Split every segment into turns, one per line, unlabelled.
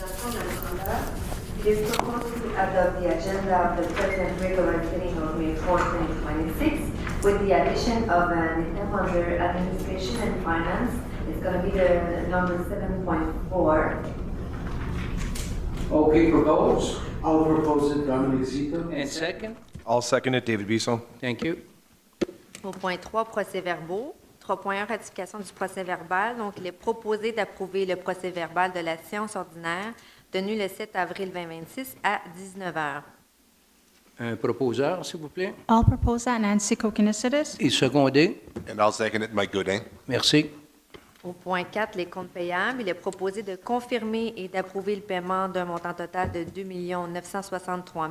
présentation de l'agenda. It is proposed to adopt the agenda of the present regular sitting of May 4, 2026, with the addition of an item under Administration and Finance. It's going to be the number 7.4.
Okay, propose.
I'll propose it, Dominic Zito.
And second?
I'll second it, David Bisso.
Thank you.
Au point 3, procès-verbaux. 3.1, ratification du procès-verbal. Donc, il est proposé d'approuver le procès-verbal de la séance ordinaire tenue le 7 avril 2026 à 19 heures.
Un proposeur, s'il vous plaît.
I'll propose that, Nancy Kokonisides.
Et secondé.
And I'll second it, Mike Godin.
Merci.
Au point 4, les comptes payables, il est proposé de confirmer et d'approuver le paiement d'un montant total de 2 963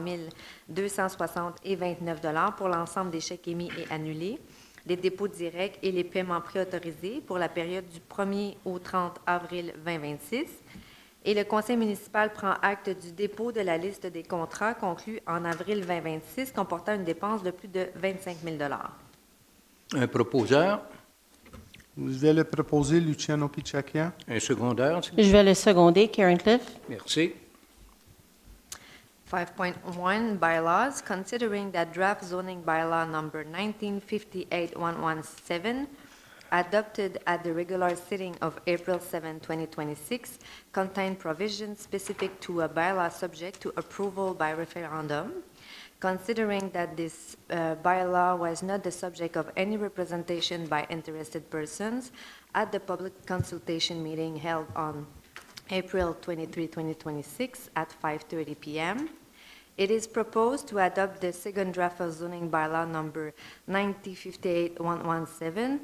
260,29 $ pour l'ensemble des chèques émis et annulés, les dépôts directs et les paiements préautorisés pour la période du 1er au 30 avril 2026. Et le conseil municipal prend acte du dépôt de la liste des contrats conclus en avril 2026 comportant une dépense de plus de 25 000 $.
Un proposeur.
Je vais le proposer, Luciano Pichacchia.
Un secondaire, s'il vous plaît.
Je vais le seconder, Karen Cliff.
Merci.
5.1 Bylaws, considering that draft zoning bylaw number 1958117, adopted at the regular sitting of April 7, 2026, contain provisions specific to a bylaw subject to approval by referendum. Considering that this bylaw was not the subject of any representation by interested persons at the public consultation meeting held on April 23, 2026 at 5:30 p.m., it is proposed to adopt the second draft of zoning bylaw number 9058117,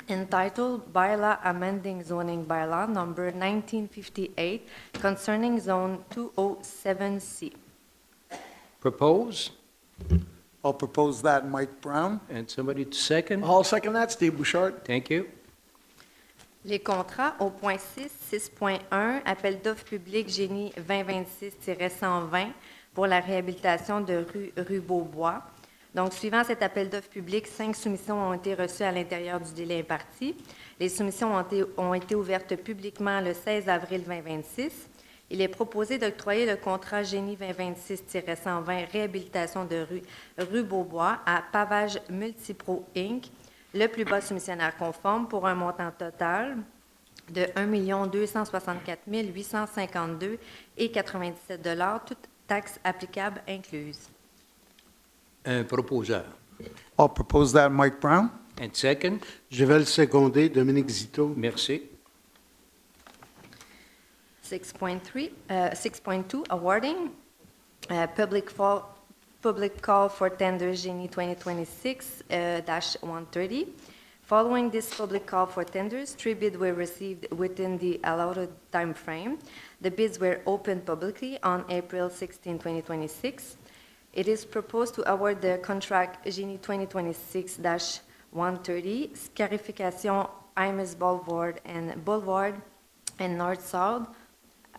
entitled Bylaw Amending Zoning Bylaw number 1958 concerning Zone 207C.
Propose.
I'll propose that, Mike Brown.
And somebody to second.
I'll second that, Steve Bouchard.
Thank you.
Les contrats au point 6, 6.1, appel d'offres public génie 2026-120 pour la réhabilitation de rue Beaubois. Donc, suivant cet appel d'offres public, 5 soumissions ont été reçues à l'intérieur du délai imparti. Les soumissions ont été ouvertes publiquement le 16 avril 2026. Il est proposé d'octroyer le contrat génie 2026-120 réhabilitation de rue Beaubois à Pavage Multipro Inc., le plus bas soumissionnaire conforme pour un montant total de 1 264 852,97 $, toutes taxes applicables incluses.
Un proposeur.
I'll propose that, Mike Brown.
And second.
Je vais le seconder, Dominic Zito.
Merci.
6.2, awarding, public call for tender Genie 2026-130. Following this public call for tenders, 3 bids were received within the allotted time frame. The bids were opened publicly on April 16, 2026. It is proposed to award the contract Genie 2026-130, scarification Imus Boulevard and North-South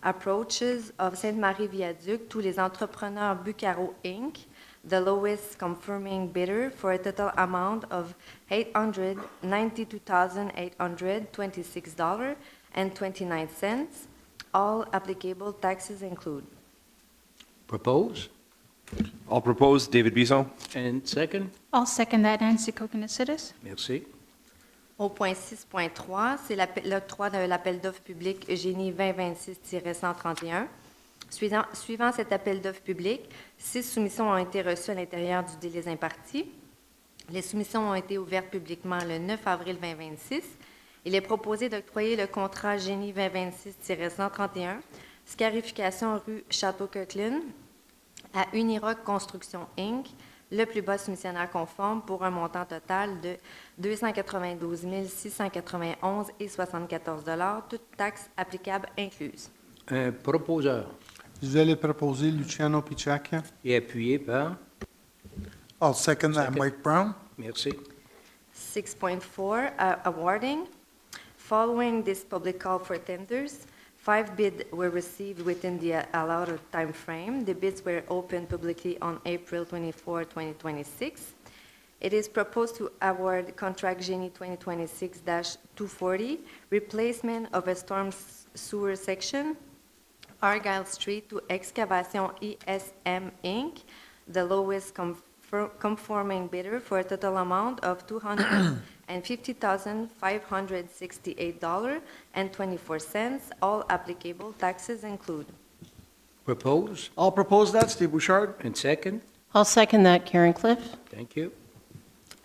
approaches of Sainte-Marie Viaduc to les entrepreneurs Bucaro Inc., the lowest confirming bidder for a total amount of $892,826.29. All applicable taxes include.
Propose.
I'll propose, David Bisso.
And second.
I'll second that, Nancy Kokonisides.
Merci.
Au point 6.3, c'est l'octroi de l'appel d'offres public Eugénie 2026-131. Suivant cet appel d'offres public, 6 soumissions ont été reçues à l'intérieur du délai imparti. Les soumissions ont été ouvertes publiquement le 9 avril 2026. Il est proposé d'octroyer le contrat Génie 2026-131, scarification rue Château-Kirkland, à Uniroc Construction Inc., le plus bas soumissionnaire conforme pour un montant total de 292 691,74 $, toutes taxes applicables incluses.
Un proposeur.
Je vais le proposer, Luciano Pichacchia.
Et appuyé par.
I'll second that, Mike Brown.
Merci.
6.4, awarding. Following this public call for tenders, 5 bids were received within the allotted time frame. The bids were opened publicly on April 24, 2026. It is proposed to award contract Genie 2026-240, replacement of a storm sewer section Argyle Street to Excavation ESM Inc., the lowest conforming bidder for a total amount of $250,568.24. All applicable taxes include.
Propose
I'll propose that, Steve Bouchard.
and second.
I'll second that, Karen Cliff.
Thank you.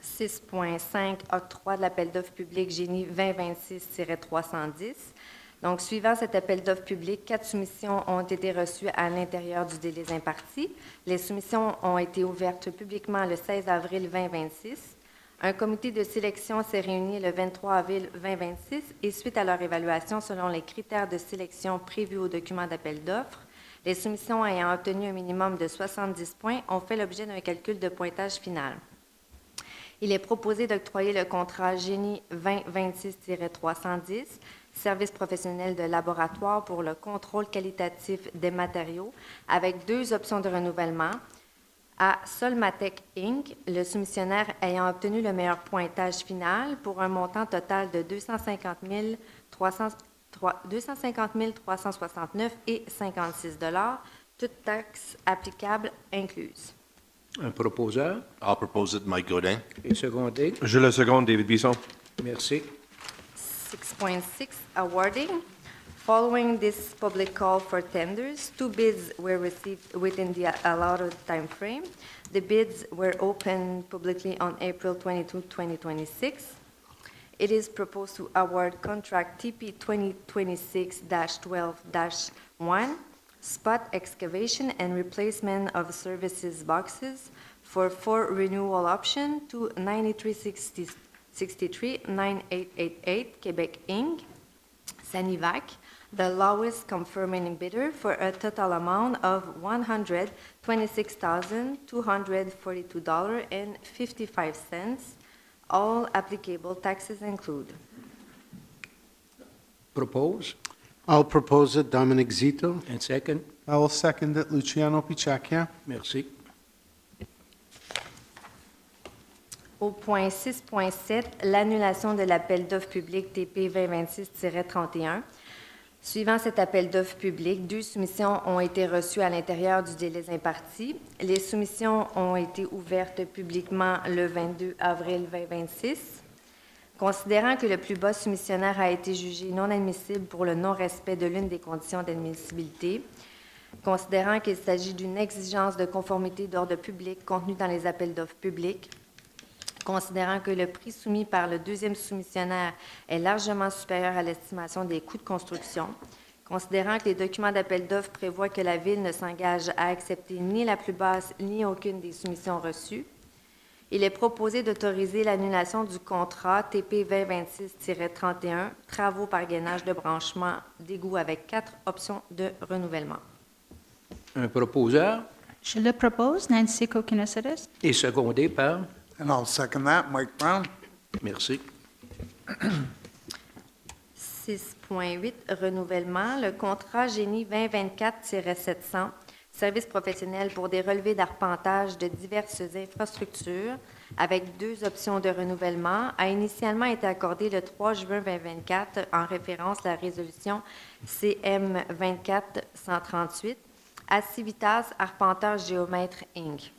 6.5, octroi de l'appel d'offres public Génie 2026-310. Donc, suivant cet appel d'offres public, 4 soumissions ont été reçues à l'intérieur du délai imparti. Les soumissions ont été ouvertes publiquement le 16 avril 2026. Un comité de sélection s'est réuni le 23 avril 2026 et suite à leur évaluation selon les critères de sélection prévus au document d'appel d'offres, les soumissions ayant obtenu un minimum de 70 points ont fait l'objet d'un calcul de pointage final. Il est proposé d'octroyer le contrat Génie 2026-310, service professionnel de laboratoire pour le contrôle qualitatif des matériaux, avec 2 options de renouvellement, à Solmatec Inc., le soumissionnaire ayant obtenu le meilleur pointage final pour un montant total de 250 369,56 $, toutes taxes applicables incluses.
Un proposeur
I'll propose it, Mike Godin.
et secondé.
Je le seconde, David Bisson.
Merci.
6.6, awarding. Following this public call for tenders, 2 bids were received within the allotted time frame. The bids were opened publicly on April 22, 2026. It is proposed to award contract TP 2026-12-1, spot excavation and replacement of services boxes for 4 renewal option to 9363-9888 Quebec Inc., Sanivac, the lowest confirming bidder for a total amount of $126,242.55. All applicable taxes include.
Propose
I'll propose it, Dominic Zito.
and second.
I will second it, Luciano Pichacchia.
Merci.
Au point 6.7, l'annulation de l'appel d'offres public TP 2026-31. Suivant cet appel d'offres public, 2 soumissions ont été reçues à l'intérieur du délai imparti. Les soumissions ont été ouvertes publiquement le 22 avril 2026. Considérant que le plus bas soumissionnaire a été jugé non admissible pour le non-respect de l'une des conditions d'admissibilité, considérant qu'il s'agit d'une exigence de conformité d'ordre public contenue dans les appels d'offres publics, considérant que le prix soumis par le 2e soumissionnaire est largement supérieur à l'estimation des coûts de construction, considérant que les documents d'appel d'offres prévoient que la Ville ne s'engage à accepter ni la plus basse ni aucune des soumissions reçues, il est proposé d'autoriser l'annulation du contrat TP 2026-31, travaux par gainage de branchement d'égout avec 4 options de renouvellement.
Un proposeur
Je le propose, Nancy Kokinesides.
et secondé par.
And I'll second that, Mike Brown.
Merci.
6.8, renouvellement. Le contrat Génie 2024-700, service professionnel pour des relevés d'arpentage de diverses infrastructures, avec 2 options de renouvellement, a initialement été accordé le 3 juin 2024 en référence à la résolution CM 24-138 à Civitas Arpenteur Géomètre Inc.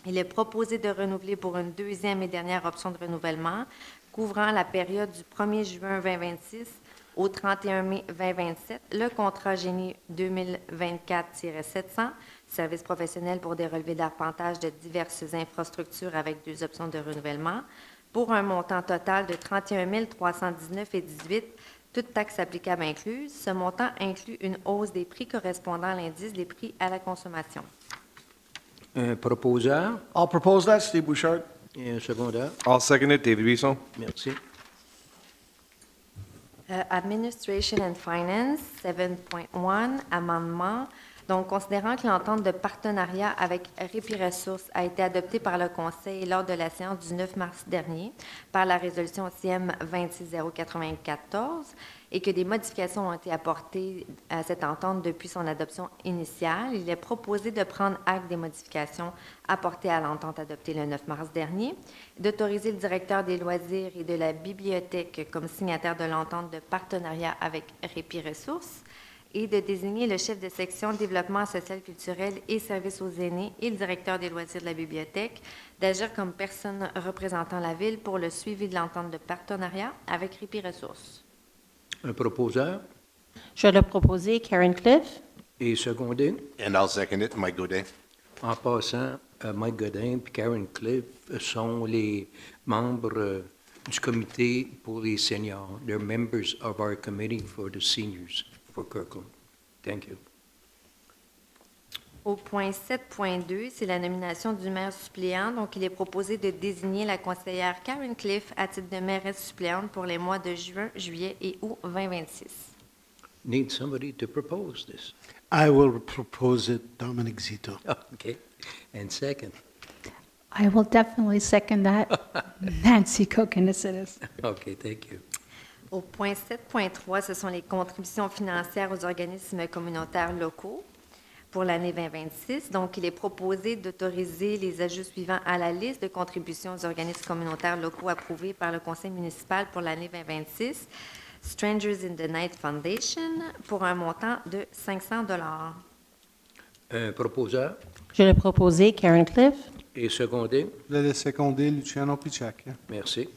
Il est proposé de renouveler pour une 2e et dernière option de renouvellement couvrant la période du 1er juin 2026 au 31 mai 2027, le contrat Génie 2024-700, service professionnel pour des relevés d'arpentage de diverses infrastructures avec 2 options de renouvellement, pour un montant total de 31 319,18 $, toutes taxes applicables incluses. Ce montant inclut une hausse des prix correspondant à l'indice des prix à la consommation.
Un proposeur
I'll propose that, Steve Bouchard.
et un secondeur.
I'll second it, David Bisson.
Merci.
Administration and Finance, 7.1, amendement. Donc, considérant que l'entente de partenariat avec Répi Ressources a été adoptée par le Conseil lors de la séance du 9 mars dernier par la résolution CM 26094 et que des modifications ont été apportées à cette entente depuis son adoption initiale, il est proposé de prendre acte des modifications apportées à l'entente adoptée le 9 mars dernier, d'autoriser le directeur des loisirs et de la bibliothèque comme signataire de l'entente de partenariat avec Répi Ressources, et de désigner le chef de section développement social culturel et services aux aînés et le directeur des loisirs de la bibliothèque d'agir comme personne représentant la ville pour le suivi de l'entente de partenariat avec Répi Ressources.
Un proposeur
Je l'ai proposé, Karen Cliff.
et secondé.
And I'll second it, Mike Godin.
En passant, Mike Godin et Karen Cliff sont les membres du comité pour les seniors. They're members of our committee for the seniors for Kirkland. Thank you.
Au point 7.2, c'est la nomination du maire suppléant. Donc, il est proposé de désigner la conseillère Karen Cliff à titre de mairesse suppléante pour les mois de juin, juillet et août 2026.
Need somebody to propose this.
I will propose it, Dominic Zito.
Okay. And second.
I will definitely second that. Nancy Kokonisitis.
Okay, thank you.
Au point 7.3, ce sont les contributions financières aux organismes communautaires locaux pour l'année 2026. Donc, il est proposé d'autoriser les ajouts suivants à la liste de contributions aux organismes communautaires locaux approuvés par le conseil municipal pour l'année 2026. Strangers in the Night Foundation pour un montant de 500 $.
Un proposeur
Je l'ai proposé, Karen Cliff.
et secondé.
Je vais le seconder, Luciano Pichacchia.
Merci.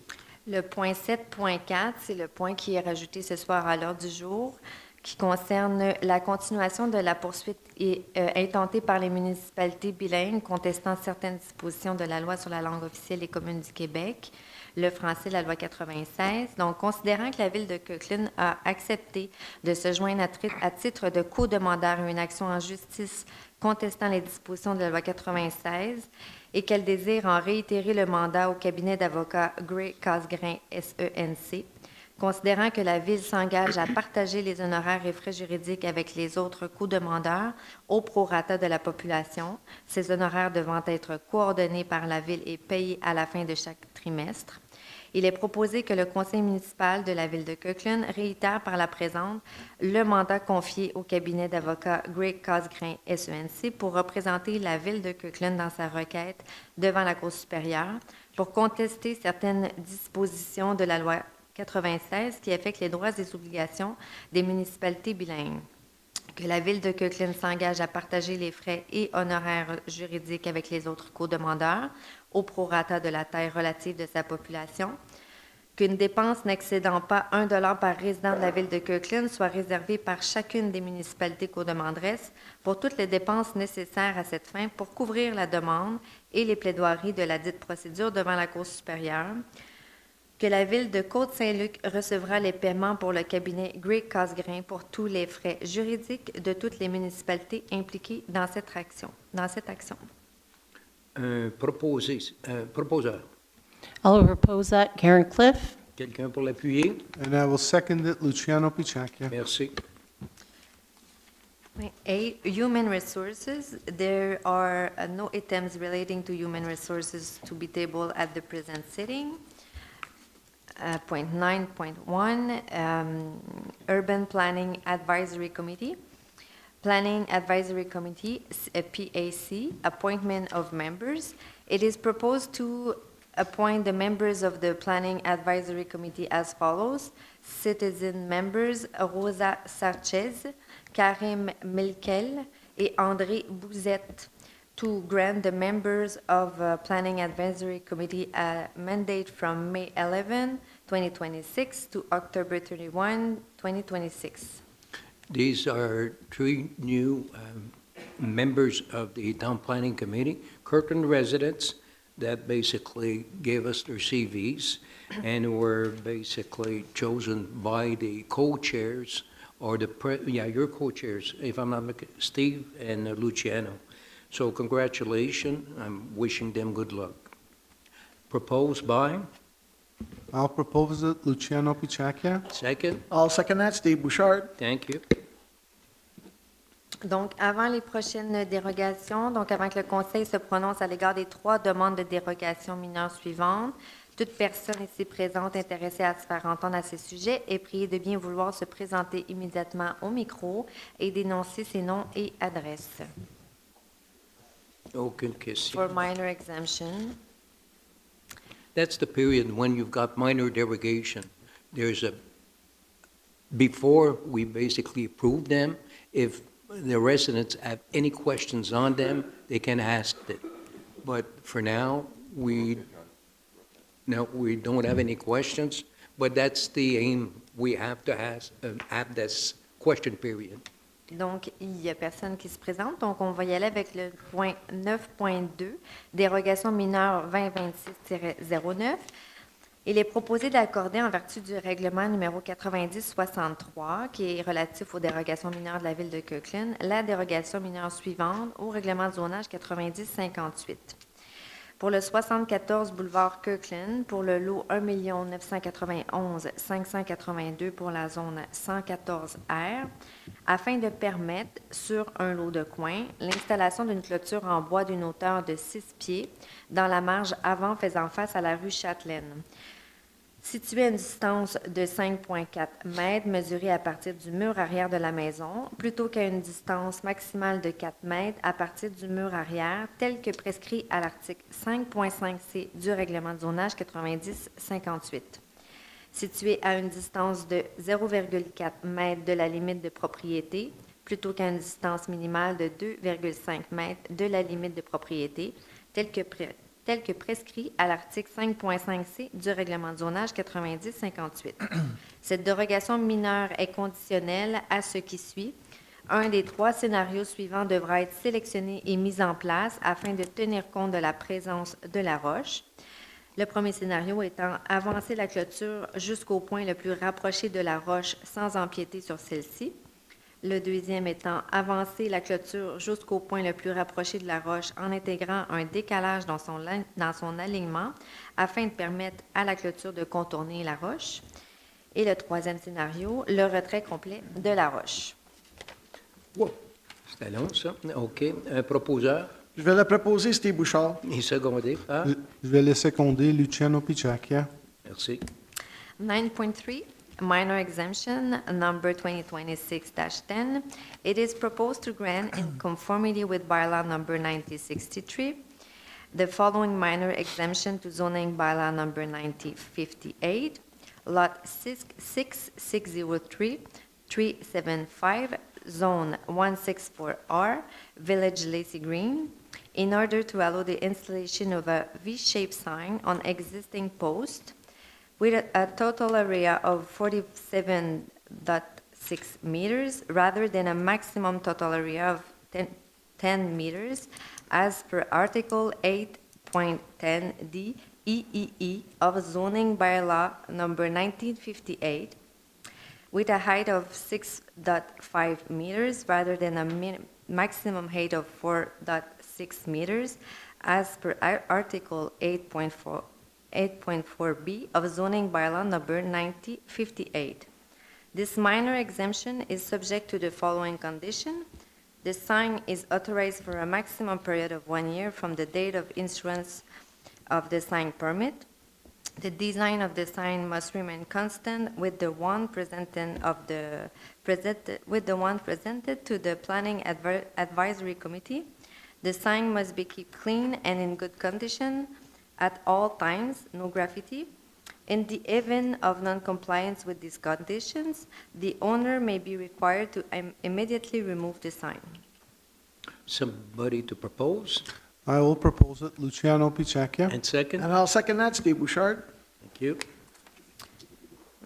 Le point 7.4, c'est le point qui est rajouté ce soir à l'ordre du jour, qui concerne la continuation de la poursuite intentée par les municipalités bilingues contestant certaines dispositions de la loi sur la langue officielle des communes du Québec, le français, la loi 96. Donc, considérant que la Ville de Kirkland a accepté de se joindre à titre de co-demandeur à une action en justice contestant les dispositions de la loi 96 et qu'elle désire en réitérer le mandat au cabinet d'avocats Gray Casgrain SENC, considérant que la Ville s'engage à partager les honoraires et frais juridiques avec les autres co-demandeurs au prorata de la population, ces honoraires devant être coordonnés par la Ville et payés à la fin de chaque trimestre. Il est proposé que le conseil municipal de la Ville de Kirkland réitère par la présente le mandat confié au cabinet d'avocats Gray Casgrain SENC pour représenter la Ville de Kirkland dans sa requête devant la Cour supérieure pour contester certaines dispositions de la loi 96 qui affectent les droits et obligations des municipalités bilingues. Que la Ville de Kirkland s'engage à partager les frais et honoraires juridiques avec les autres co-demandeurs au prorata de la taille relative de sa population, qu'une dépense n'excédant pas 1 $ par résident de la Ville de Kirkland soit réservée par chacune des municipalités co-demanderesses pour toutes les dépenses nécessaires à cette fin pour couvrir la demande et les plaidoiries de la dite procédure devant la Cour supérieure, que la Ville de Côte-Saint-Luc recevra les paiements pour le cabinet Gray Casgrain pour tous les frais juridiques de toutes les municipalités impliquées dans cette action.
Un proposeur.
I'll propose that, Karen Cliff.
Quelqu'un pour l'appuyer?
And I will second it, Luciano Pichacchia.
Merci.
A, human resources. There are no items relating to human resources to be tabled at the present sitting. Point 9.1, Urban Planning Advisory Committee. Planning Advisory Committee, PAC, appointment of members. It is proposed to appoint the members of the Planning Advisory Committee as follows. Citizen members Rosa Sarchez, Karim Milkel et André Bouzette. To grant the members of Planning Advisory Committee a mandate from May 11, 2026 to October 31, 2026.
These are three new members of the Town Planning Committee, Kirkland residents that basically gave us their CVs and were basically chosen by the co-chairs or your co-chairs, if I'm not mistaken, Steve and Luciano. So congratulations. I'm wishing them good luck. Proposed by?
I'll propose it, Luciano Pichacchia.
Second?
I'll second that, Steve Bouchard.
Thank you.
Donc, avant les prochaines dérogations, donc avant que le Conseil se prononce à l'égard des 3 demandes de dérogation mineures suivantes, toute personne ici présente intéressée à se faire entendre à ces sujets est priée de bien vouloir se présenter immédiatement au micro et d'énoncer ses noms et adresses.
Aucune question.
For minor exemption,
That's the period when you've got minor derogation. There's before we basically approve them, if the residents have any questions on them, they can ask it. But for now, we don't have any questions, but that's the aim. We have to have this question period.
Donc, il n'y a personne qui se présente. Donc, on va y aller avec le point 9.2, dérogation mineure 2026-09. Il est proposé d'accorder, en vertu du règlement numéro 9063, qui est relatif aux dérogations mineures de la ville de Kirkland, la dérogation mineure suivante au règlement de zonage 9058. Pour le 74 boulevard Kirkland, pour le lot 1 991 582 pour la zone 114R, afin de permettre, sur un lot de coins, l'installation d'une clôture en bois d'une hauteur de 6 pieds dans la marge avant faisant face à la rue Châtelaine. Située à une distance de 5,4 mètres mesurée à partir du mur arrière de la maison, plutôt qu'à une distance maximale de 4 mètres à partir du mur arrière, tel que prescrit à l'article 5.5c du règlement de zonage 90-58. Située à une distance de 0,4 mètres de la limite de propriété, plutôt qu'à une distance minimale de 2,5 mètres de la limite de propriété, tel que prescrit à l'article 5.5c du règlement de zonage 90-58. Cette dérogation mineure est conditionnelle à ce qui suit. Un des 3 scénarios suivants devra être sélectionné et mis en place afin de tenir compte de la présence de la roche. Le premier scénario étant avancer la clôture jusqu'au point le plus rapproché de la roche sans empiéter sur celle-ci. Le deuxième étant avancer la clôture jusqu'au point le plus rapproché de la roche en intégrant un décalage dans son alignement afin de permettre à la clôture de contourner la roche. Et le troisième scénario, le retrait complet de la roche.
C'était long, ça. OK. Un proposeur
Je vais le proposer, Steve Bouchard.
et secondé par?
Je vais le seconder, Luciano Picciacchia.
Merci.
9.3, minor exemption, number 2026-10. It is proposed to grant, in conformity with bylaw number 9063, the following minor exemption to zoning bylaw number 9058, lot 6603, 375, zone 164R, Village Lacy Green, in order to allow the installation of a V-shaped sign on existing post with a total area of 47.6 meters rather than a maximum total area of 10 meters as per Article 8.10D EEE of zoning bylaw number 1958 with a height of 6.5 meters rather than a maximum height of 4.6 meters as per Article 8.4B of zoning bylaw number 9058. This minor exemption is subject to the following condition. The sign is authorized for a maximum period of 1 year from the date of issuance of the sign permit. The design of the sign must remain constant with the one presented to the Planning Advisory Committee. The sign must be kept clean and in good condition at all times, no graffiti. In the event of non-compliance with these conditions, the owner may be required to immediately remove the sign.
Somebody to propose?
I will propose it, Luciano Picciacchia.
And second?
And I'll second that, Steve Bouchard.
Thank you.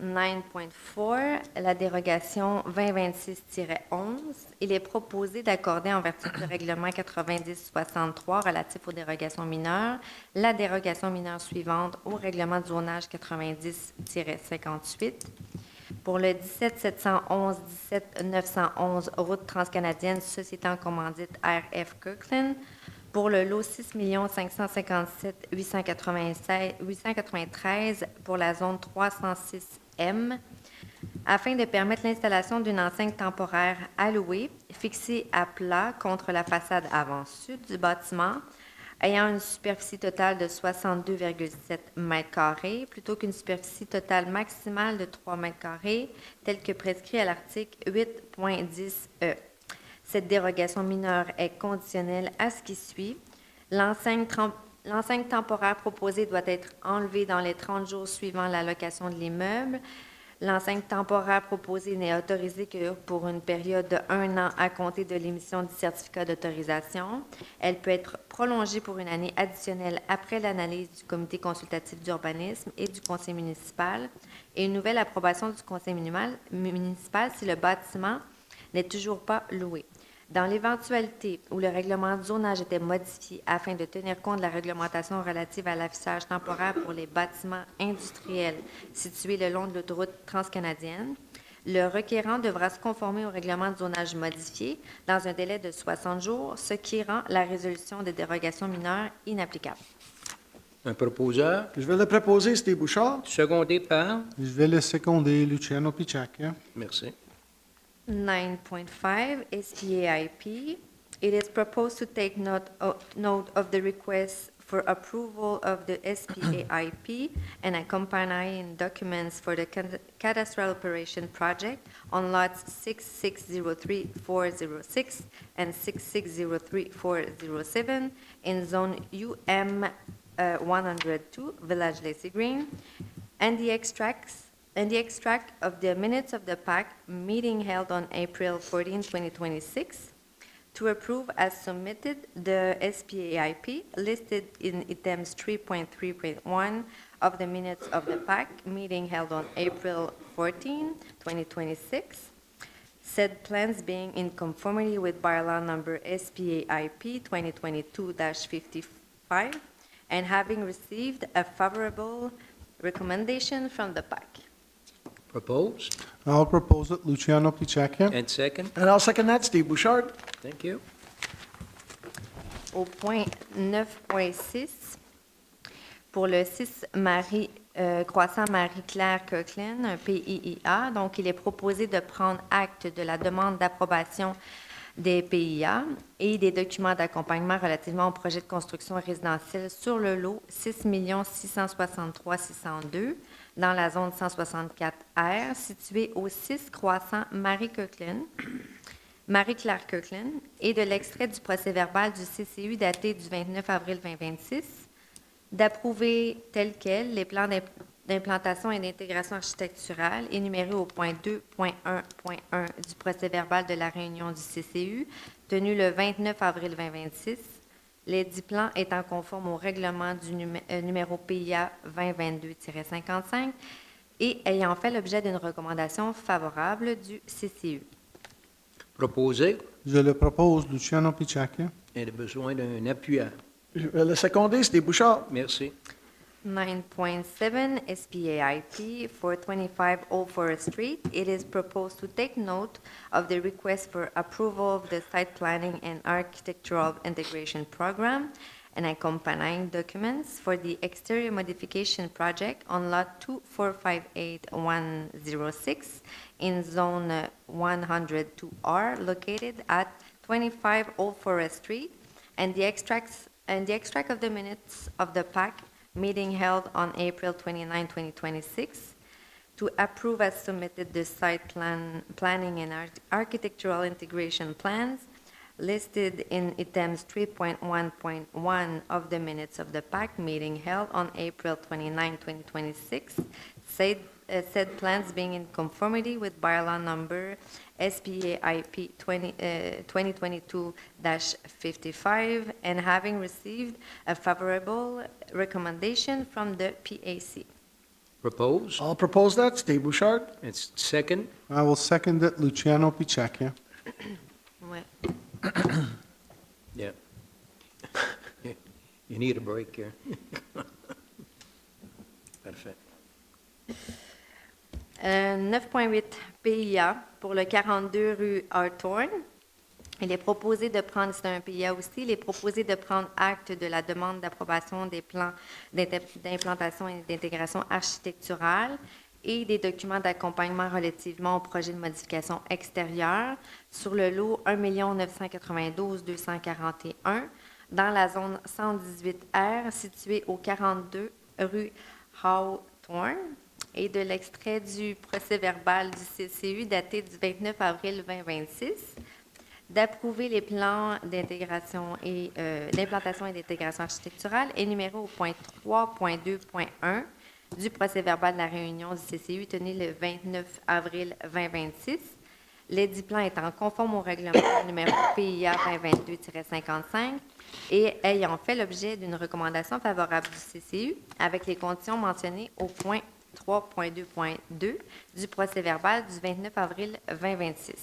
9.4, la dérogation 2026-11. Il est proposé d'accorder en vertu du règlement 90-63 relatif aux dérogations mineures, la dérogation mineure suivante au règlement de zonage 90-58. Pour le 17 911 route transcanadienne Société en commandite RF Kirkland, pour le lot 6 557 893 pour la zone 306M, afin de permettre l'installation d'une enseigne temporaire allouée, fixée à plat contre la façade avant-sud du bâtiment, ayant une superficie totale de 62,7 m², plutôt qu'une superficie totale maximale de 3 m², telle que prescrit à l'article 8.10e. Cette dérogation mineure est conditionnelle à ce qui suit. L'enseigne temporaire proposée doit être enlevée dans les 30 jours suivant la location de l'immeuble. L'enseigne temporaire proposée n'est autorisée que pour une période de 1 an à compter de l'émission du certificat d'autorisation. Elle peut être prolongée pour une année additionnelle après l'analyse du comité consultatif d'urbanisme et du conseil municipal et une nouvelle approbation du conseil municipal si le bâtiment n'est toujours pas loué. Dans l'éventualité où le règlement de zonage était modifié afin de tenir compte de la réglementation relative à l'affichage temporaire pour les bâtiments industriels situés le long de l'autoroute transcanadienne, le requérant devra se conformer au règlement de zonage modifié dans un délai de 60 jours, ce qui rend la résolution des dérogations mineures inapplicable.
Un proposeur,
Je vais le proposer, Steve Bouchard.
secondé par,
Je vais le seconder, Luciano Picciacchia.
merci.
9.5 SPAIP. It is proposed to take note of the request for approval of the SPAIP and accompanying documents for the cadastral operation project on lots 6603-406 and 6603-407 in zone UM 102, Village Lacy Green, and the extract of the minutes of the PAC meeting held on April 14, 2026, to approve as submitted the SPAIP listed in items 3.3.1 of the minutes of the PAC meeting held on April 14, 2026, said plans being in conformity with bylaw number SPAIP 2022-55 and having received a favorable recommendation from the PAC.
Proposed
I'll propose it, Luciano Picciacchia.
and second.
And I'll second that, Steve Bouchard.
Thank you.
Au point 9.6, pour le 6 croissant Marie-Claire Kirkland, un PIIA, donc il est proposé de prendre acte de la demande d'approbation des PIA et des documents d'accompagnement relativement au projet de construction résidentielle sur le lot 6 663 602 dans la zone 164R, située au 6 croissant Marie-Claire Kirkland, et de l'extrait du procès-verbal du CCU daté du 29 avril 2026, d'approuver tel quel les plans d'implantation et d'intégration architecturale énumérés au point 2.1.1 du procès-verbal de la réunion du CCU, tenu le 29 avril 2026, les 10 plans étant conformes au règlement du numéro PIA 2022-55 et ayant fait l'objet d'une recommandation favorable du CCU.
Proposé,
Je le propose, Luciano Picciacchia.
il a besoin d'un appuyant.
Je vais le seconder, Steve Bouchard.
Merci.
9.7 SPAIP for 25 Old Forest Street. It is proposed to take note of the request for approval of the site planning and architectural integration program and accompanying documents for the exterior modification project on lot 2458106 in zone 102R located at 25 Old Forest Street, and the extract of the minutes of the PAC meeting held on April 29, 2026, to approve as submitted the site planning and architectural integration plans listed in items 3.1.1 of the minutes of the PAC meeting held on April 29, 2026, said plans being in conformity with bylaw number SPAIP 2022-55 and having received a favorable recommendation from the PAC.
Proposed,
I'll propose that, Steve Bouchard.
and second.
I will second it, Luciano Picciacchia.
Ouais.
Yeah. You need a break here. Parfait.
9.8 PIA pour le 42 rue Hawthorne. Il est proposé de prendre, c'est un PIA aussi, il est proposé de prendre acte de la demande d'approbation des plans d'implantation et d'intégration architecturale et des documents d'accompagnement relativement au projet de modification extérieure sur le lot 1 992 241 dans la zone 118R située au 42 rue Hawthorne et de l'extrait du procès-verbal du CCU daté du 29 avril 2026, d'approuver les plans d'intégration et d'implantation et d'intégration architecturale énumérés au point 3.2.1 du procès-verbal de la réunion du CCU tenue le 29 avril 2026. Les 10 plans étant conformes au règlement numéro PIA 2022-55 et ayant fait l'objet d'une recommandation favorable du CCU avec les conditions mentionnées au point 3.2.2 du procès-verbal du 29 avril 2026.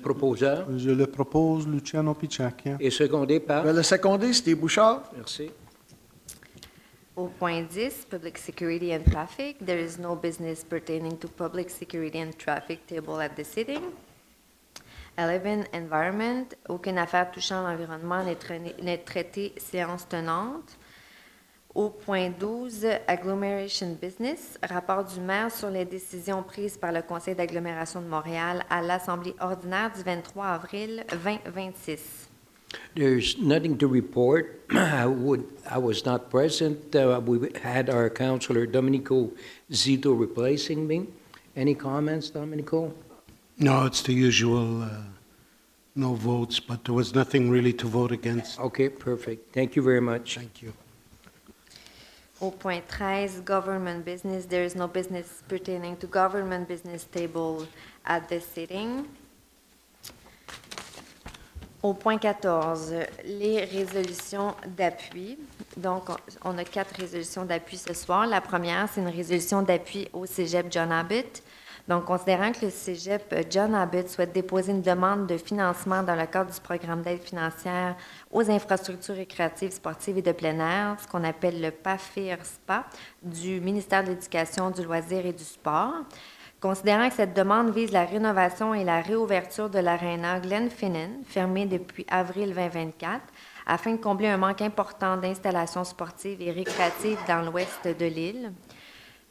Proposeur
Je le propose, Luciano Picciacchia.
et secondé
Je
par...
vais le seconder, Steve Bouchard.
Merci.
Au point 10, Public Security and Traffic, there is no business pertaining to public security and traffic table at the sitting. 11, Environment, aucune affaire touchant l'environnement n'est traitée séance tenante. Au point 12, Agglomeration Business, rapport du maire sur les décisions prises par le Conseil d'agglomération de Montréal à l'Assemblée ordinaire du 23 avril 2026.
There's nothing to report. I was not present. We had our councillor Domenico Zito replacing me. Any comments, Domenico?
No, it's the usual, no votes, but there was nothing really to vote against.
Okay, perfect. Thank you very much.
Thank you.
Au point 13, Government Business, there is no business pertaining to government business table at the sitting. Au point 14, les résolutions d'appui. Donc, on a 4 résolutions d'appui ce soir. La première, c'est une résolution d'appui au Cégep John Abbott. Donc, considérant que le Cégep John Abbott souhaite déposer une demande de financement dans le cadre du programme d'aide financière aux infrastructures récréatives, sportives et de plein air, ce qu'on appelle le PAFIR-SPA, du ministère de l'Éducation, du loisir et du sport. Considérant que cette demande vise la rénovation et la réouverture de l'aréna Glenfinnan, fermée depuis avril 2024, afin de combler un manque important d'installations sportives et récréatives dans l'ouest de l'île.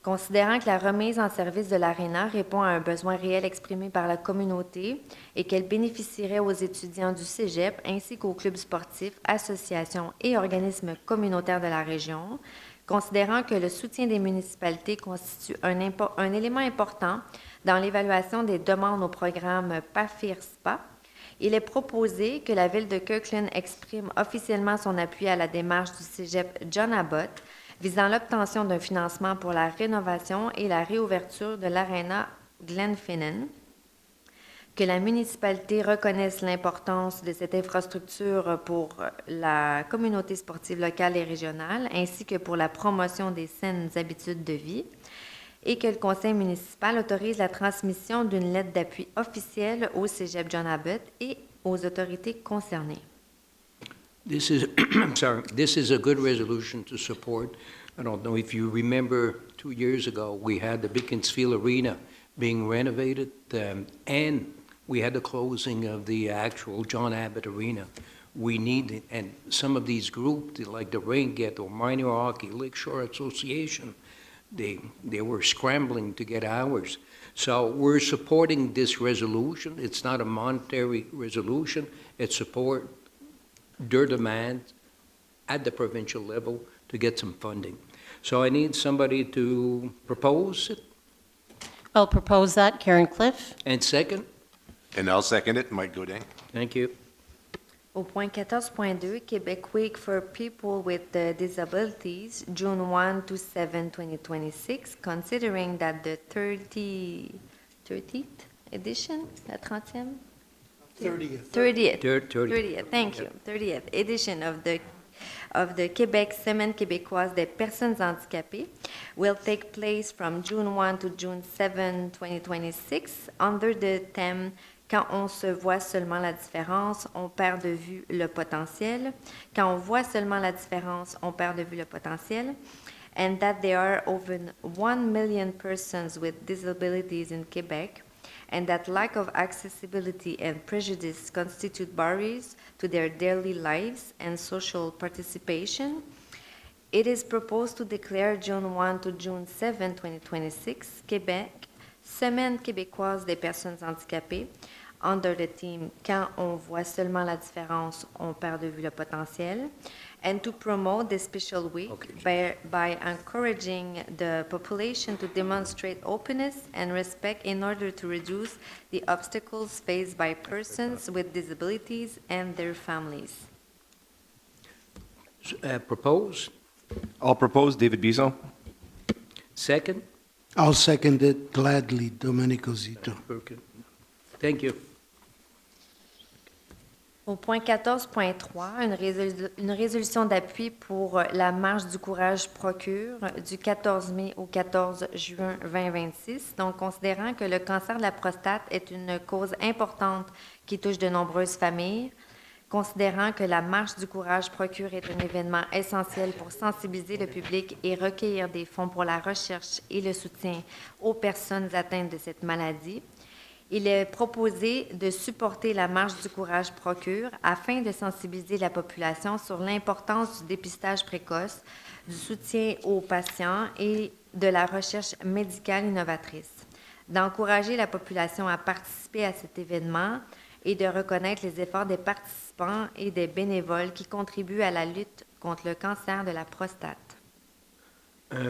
Considérant que la remise en service de l'aréna répond à un besoin réel exprimé par la communauté et qu'elle bénéficierait aux étudiants du Cégep ainsi qu'aux clubs sportifs, associations et organismes communautaires de la région, considérant que le soutien des municipalités constitue un élément important dans l'évaluation des demandes au programme PAFIR-SPA, il est proposé que la Ville de Kirkland exprime officiellement son appui à la démarche du Cégep John Abbott visant l'obtention d'un financement pour la rénovation et la réouverture de l'aréna Glenfinnan, que la municipalité reconnaisse l'importance de cette infrastructure pour la communauté sportive locale et régionale, ainsi que pour la promotion des saines habitudes de vie, et que le conseil municipal autorise la transmission d'une lettre d'appui officielle au Cégep John Abbott et aux autorités concernées.
This is, this is a good resolution to support. I don't know if you remember 2 years ago, we had the Beaconsfield Arena being renovated, and we had the closing of the actual John Abbott Arena. We need, and some of these groups, like the Ringgit or Minor Hockey, Lakeshore Association, they were scrambling to get ours. So we're supporting this resolution. It's not a monetary resolution. It's support their demand at the provincial level to get some funding. So I need somebody to propose it.
I'll propose that, Karen Cliff.
And second,
And I'll second it, Mike Godin.
thank you.
Au point 14.2, Québec Week for People with Disabilities, June 1 to 7, 2026, considering that the 30th edition, la 30e?
30th.
30th.
30th.
Thank you. 30th edition of the Québec Semaine québécoise des personnes handicapées will take place from June 1 to June 7, 2026 under the theme Quand on se voit seulement la différence, on perd de vue le potentiel. Quand on voit seulement la différence, on perd de vue le potentiel. And that there are over 1 million persons with disabilities in Quebec, and that lack of accessibility and prejudice constitute barriers to their daily lives and social participation. It is proposed to declare June 1 to June 7, 2026, Québec, Semaine québécoise des personnes handicapées, under the theme Quand on voit seulement la différence, on perd de vue le potentiel, and to promote this special week by encouraging the population to demonstrate openness and respect in order to reduce the obstacles faced by persons with disabilities and their families.
Propose
I'll propose David Bizo.
Second?
I'll second it gladly, Domenico Zito.
Okay. Thank you.
Au point 14.3, une résolution d'appui pour la Marche du courage procure du 14 mai au 14 juin 2026. Donc, considérant que le cancer de la prostate est une cause importante qui touche de nombreuses familles, considérant que la Marche du courage procure est un événement essentiel pour sensibiliser le public et recueillir des fonds pour la recherche et le soutien aux personnes atteintes de cette maladie, il est proposé de supporter la Marche du courage procure afin de sensibiliser la population sur l'importance du dépistage précoce, du soutien aux patients et de la recherche médicale innovatrice, d'encourager la population à participer à cet événement et de reconnaître les efforts des participants et des bénévoles qui contribuent à la lutte contre le cancer de la prostate.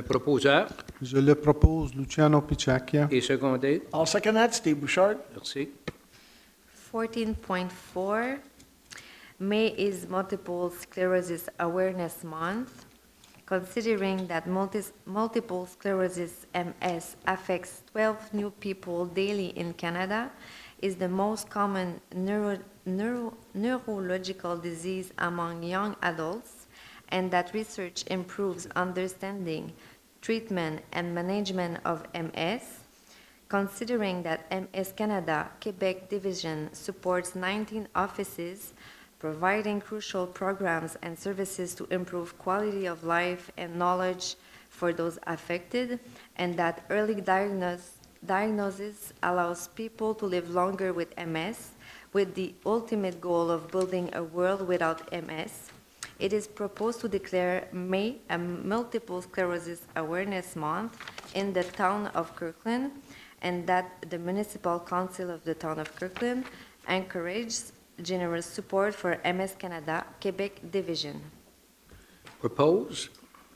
Proposeur
Je le propose, Luciano Picciacchia.
et secondé.
I'll second that, Steve Bouchard.
Merci.
14.4, May is Multiple Sclerosis Awareness Month. Considering that multiple sclerosis MS affects 12 new people daily in Canada, is the most common neurological disease among young adults, and that research improves understanding, treatment, and management of MS, considering that MS Canada Quebec Division supports 19 offices, providing crucial programs and services to improve quality of life and knowledge for those affected, and that early diagnosis allows people to live longer with MS, with the ultimate goal of building a world without MS. It is proposed to declare May a Multiple Sclerosis Awareness Month in the town of Kirkland, and that the Municipal Council of the town of Kirkland encourages generous support for MS Canada Quebec Division.
Propose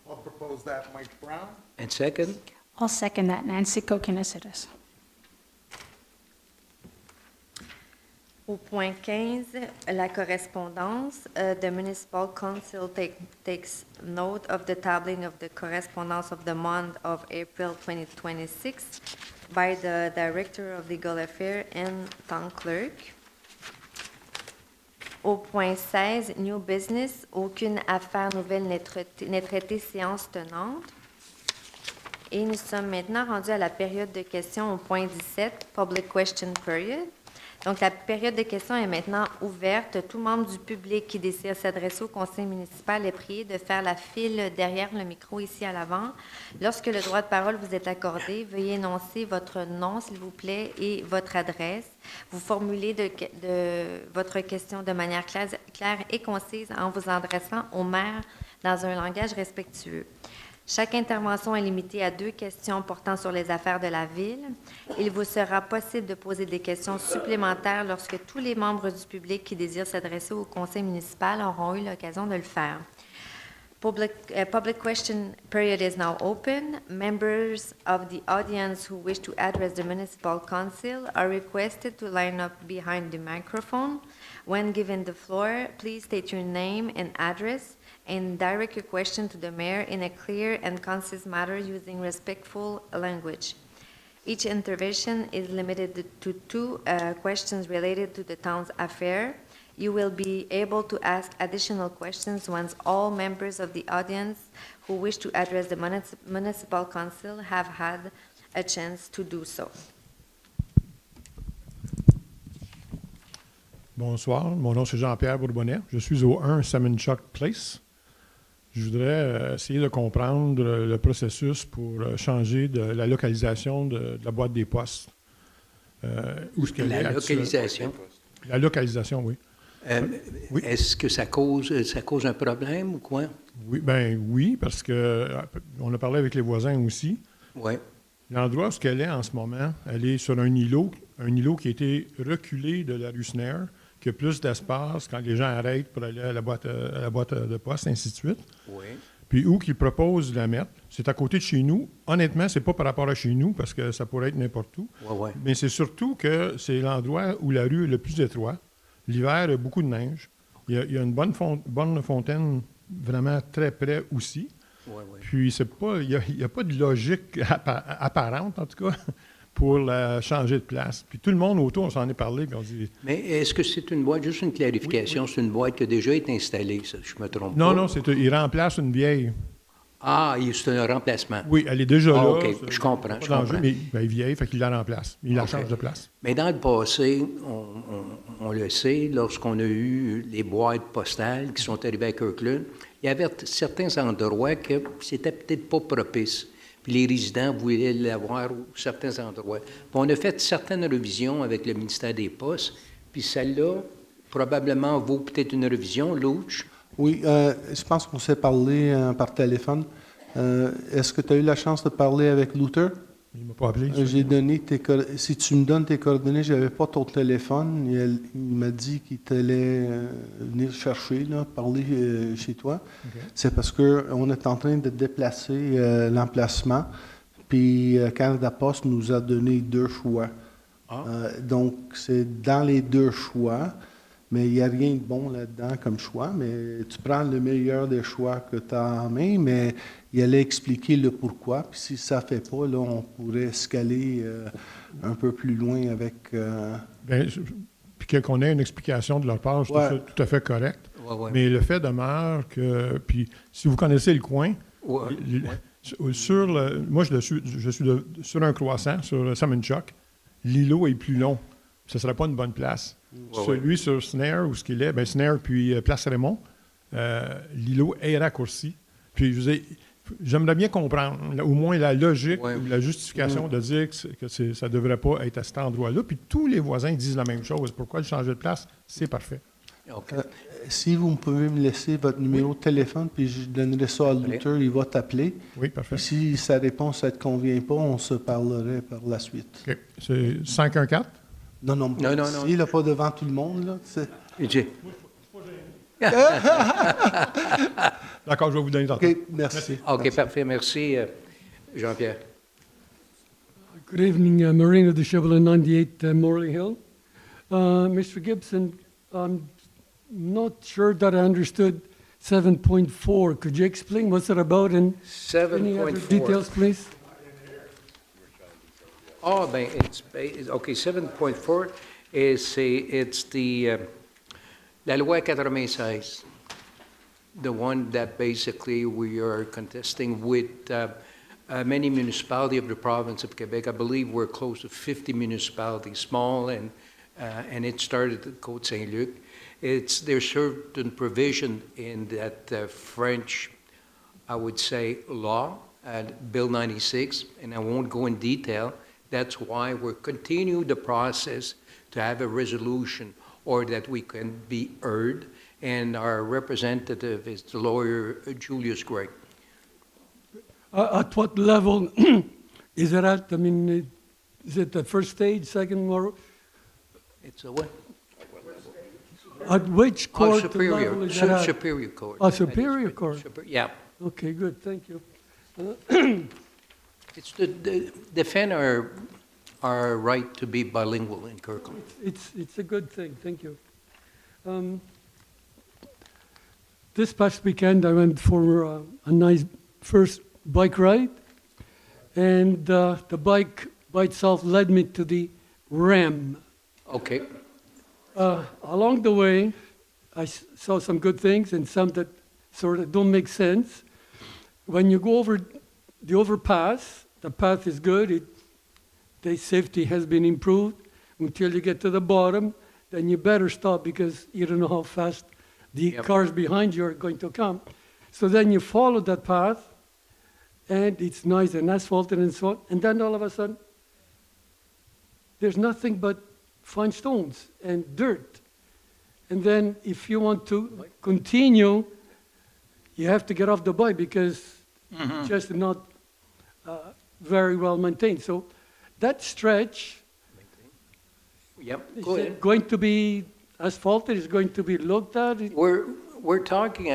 I'll propose that, Mike Brown.
and second.
I'll second that, Nancy Kokinesitis.
Au point 15, la correspondance. The Municipal Council takes note of the tabling of the correspondence of the month of April 2026 by the Director of Legal Affairs and Town Clerk. Au point 16, New Business. Aucune affaire nouvelle n'est traitée séance tenante. Et nous sommes maintenant rendus à la période de questions au point 17, Public Question Period. Donc, la période de questions est maintenant ouverte. Tout membre du public qui désire s'adresser au conseil municipal est prié de faire la file derrière le micro ici à l'avant. Lorsque le droit de parole vous est accordé, veuillez énoncer votre nom, s'il vous plaît, et votre adresse. Vous formulez votre question de manière claire et concise en vous adressant au maire dans un langage respectueux. Chaque intervention est limitée à 2 questions portant sur les affaires de la Ville. Il vous sera possible de poser des questions supplémentaires lorsque tous les membres du public qui désirent s'adresser au conseil municipal auront eu l'occasion de le faire. Public question period is now open. Members of the audience who wish to address the Municipal Council are requested to line up behind the microphone. When given the floor, please state your name and address and direct your question to the mayor in a clear and concise manner using respectful language. Each intervention is limited to 2 questions related to the town's affair. You will be able to ask additional questions once all members of the audience who wish to address the Municipal Council have had a chance to do so.
Bonsoir, mon nom c'est Jean-Pierre Bourbonnet. Je suis au 1 Salmonchuck Place. Je voudrais essayer de comprendre le processus pour changer de la localisation de la boîte des postes. Où est-ce qu'elle est
La
actuelle?
localisation.
La localisation, oui. Oui.
Est-ce que ça cause un problème ou quoi?
Oui, parce que on a parlé avec les voisins aussi.
Oui.
L'endroit où elle est en ce moment, elle est sur un îlot qui a été reculé de la rue Snare, qui a plus d'espace quand les gens arrêtent pour aller à la boîte de poste, ainsi de suite.
Oui.
Puis où qu'ils proposent de la mettre, c'est à côté de chez nous. Honnêtement, c'est pas par rapport à chez nous, parce que ça pourrait être n'importe où.
Oui.
Mais c'est surtout que c'est l'endroit où la rue est le plus étroite. L'hiver, il y a beaucoup de neige. Il y a une bonne fontaine vraiment très près aussi.
Ouais, ouais.
Puis, il n'y a pas de logique apparente, en tout cas, pour la changer de place. Puis tout le monde autour, on s'en est parlé, puis on dit...
Mais est-ce que c'est une boîte, juste une clarification, c'est une boîte qui a déjà été installée, ça, je me trompe
Non,
pas?
non, il remplace une vieille.
Ah, c'est un remplacement.
Oui, elle est déjà
Ah,
là.
OK,
ça,
je comprends,
pas
je
d'enjeu,
comprends.
Mais elle est vieille, fait qu'il la remplace. Il la
OK.
change de place.
Mais dans le passé, on le sait, lorsqu'on a eu les boîtes postales qui sont arrivées à Kirkland, il y avait certains endroits que c'était peut-être pas propice. Puis les résidents voulaient l'avoir à certains endroits. Puis on a fait certaines révisions avec le ministère des Postes, puis celle-là, probablement, vaut peut-être une révision, Louch.
Oui, je pense qu'on s'est parlé par téléphone. Est-ce que tu as eu la chance de parler avec Luther?
Il ne m'a pas appelé.
J'ai donné si tu me donnes tes coordonnées, je n'avais pas ton téléphone. Il m'a dit qu'il t'allait venir chercher, là, parler chez toi.
OK.
C'est parce qu'on est en train de déplacer l'emplacement. Puis Canada Post nous a donné 2 choix.
Ah.
Donc, c'est dans les 2 choix. Mais il n'y a rien de bon là-dedans comme choix, mais tu prends le meilleur des choix que tu as en main, mais il allait expliquer le pourquoi. Puis si ça ne fait pas, là, on pourrait escaler un peu plus loin avec...
Puis qu'on ait une explication de leur part, je trouve ça tout à fait correct.
Ouais, ouais.
Mais le fait demeure que... Puis si vous connaissez le coin,
Ouais,
moi, je suis sur un croissant, sur Salmon Chuck, l'îlot est plus long. Ce ne serait pas une bonne place.
Ouais,
Celui sur Snare, où ce qu'il est, Snare puis Place Raymond, l'îlot est raccourci. Puis, j'aimerais bien comprendre, au moins la logique ou la justification de dire que ça ne devrait pas être à cet endroit-là. Puis tous les voisins disent la même chose. Pourquoi le changer de place? C'est parfait.
OK.
Si vous pouvez me laisser votre numéro de téléphone, puis je donnerai ça à Luther, il va t'appeler.
Oui, parfait.
Puis si sa réponse ne te convient pas, on se parlerait par la suite.
OK. C'est 514?
Non.
Non.
Il n'est pas devant tout le monde, là.
D'accord, je vais vous donner tantôt.
OK, merci.
OK, parfait. Merci, Jean-Pierre.
Good evening, Marina de Chevelin, 98 Morley Hill. Mr. Gibson, I'm not sure that I understood 7.4. Could you explain what's it about and any other
7.4.
details, please?
Oh, OK, 7.4, it's la loi 96, the one that basically we are contesting with many municipalities of the province of Quebec. I believe we're close to 50 municipalities, small, and it started at Côte Saint-Luc. There's certain provision in that French, I would say, law, Bill 96, and I won't go in detail. That's why we're continuing the process to have a resolution or that we can be heard. And our representative is the lawyer, Julius Gregg.
At what level is it at? I mean, is it the first stage, second, or
It's a what?
at which court
Superior,
level is it at?
Superior Court.
Superior Court.
Yeah.
Okay, good, thank you.
It's to defend our right to be bilingual in Kirkland.
It's a good thing, thank you. This past weekend, I went for a nice first bike ride, and the bike by itself led me to the Ram.
Okay.
Along the way, I saw some good things and some that sort of don't make sense. When you go over the overpass, the path is good. The safety has been improved until you get to the bottom. Then you better stop because you don't know how fast the cars behind you are going to come. So then you follow that path, and it's nice and asphalted and so on. And then all of a sudden, there's nothing but fine stones and dirt. And then if you want to continue, you have to get off the bike because it's just not very well maintained. So that stretch
Yep.
is
Go ahead.
it going to be asphalted, is going to be looked at.
We're talking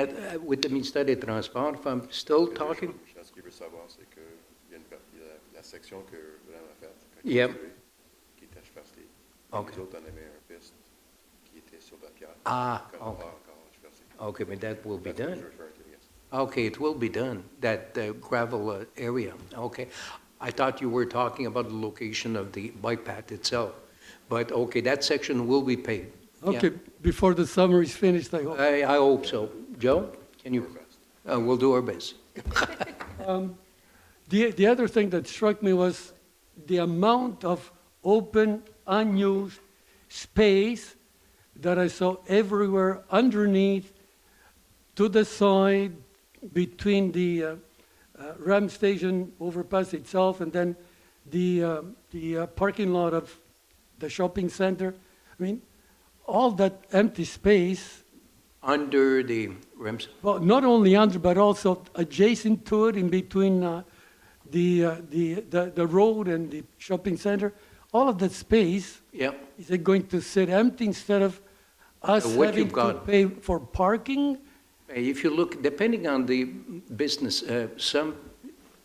with the Ministère des Transports. If I'm still talking.
Ce qu'il veut savoir, c'est qu'il y a la section que Mme a faite,
Yep.
qui était asphaltée.
Okay.
Nous autres, on avait un piste qui était sur la pierre.
Ah,
Encore
okay.
asphaltée.
Okay, but that will be
That's what
done.
you're referring to, yes.
Okay, it will be done, that gravel area, okay. I thought you were talking about the location of the bike path itself, but okay, that section will be paved. Yeah.
Okay, before the summer is finished, I hope.
I hope so. Joe, can you? We'll do our best.
The other thing that struck me was the amount of open, unused space that I saw everywhere underneath, to the side, between the Ram station overpass itself and then the parking lot of the shopping center. I mean, all that empty space,
Under the rims,
well, not only under, but also adjacent to it, in between the road and the shopping center, all of that space,
yeah.
is it going to sit empty instead of us
What
having
you've
to
got.
pay for parking?
If you look, depending on the business, some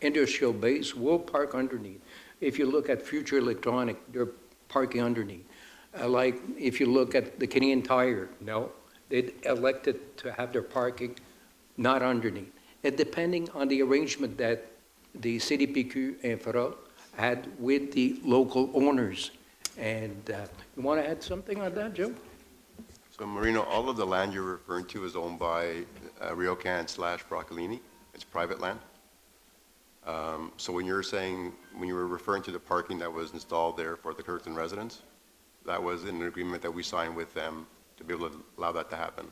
industrial base will park underneath. If you look at Future Electronic, they're parking underneath. Like, if you look at the Canadian Tire, no, they elected to have their parking not underneath. And depending on the arrangement that the CDPQ Infra had with the local owners. And you want to add something on that, Joe?
So Marino, all of the land you're referring to is owned by Riocan/Broccolini. It's private land. So when you're saying, when you were referring to the parking that was installed there for the Kirkland residents, that was in an agreement that we signed with them to be able to allow that to happen.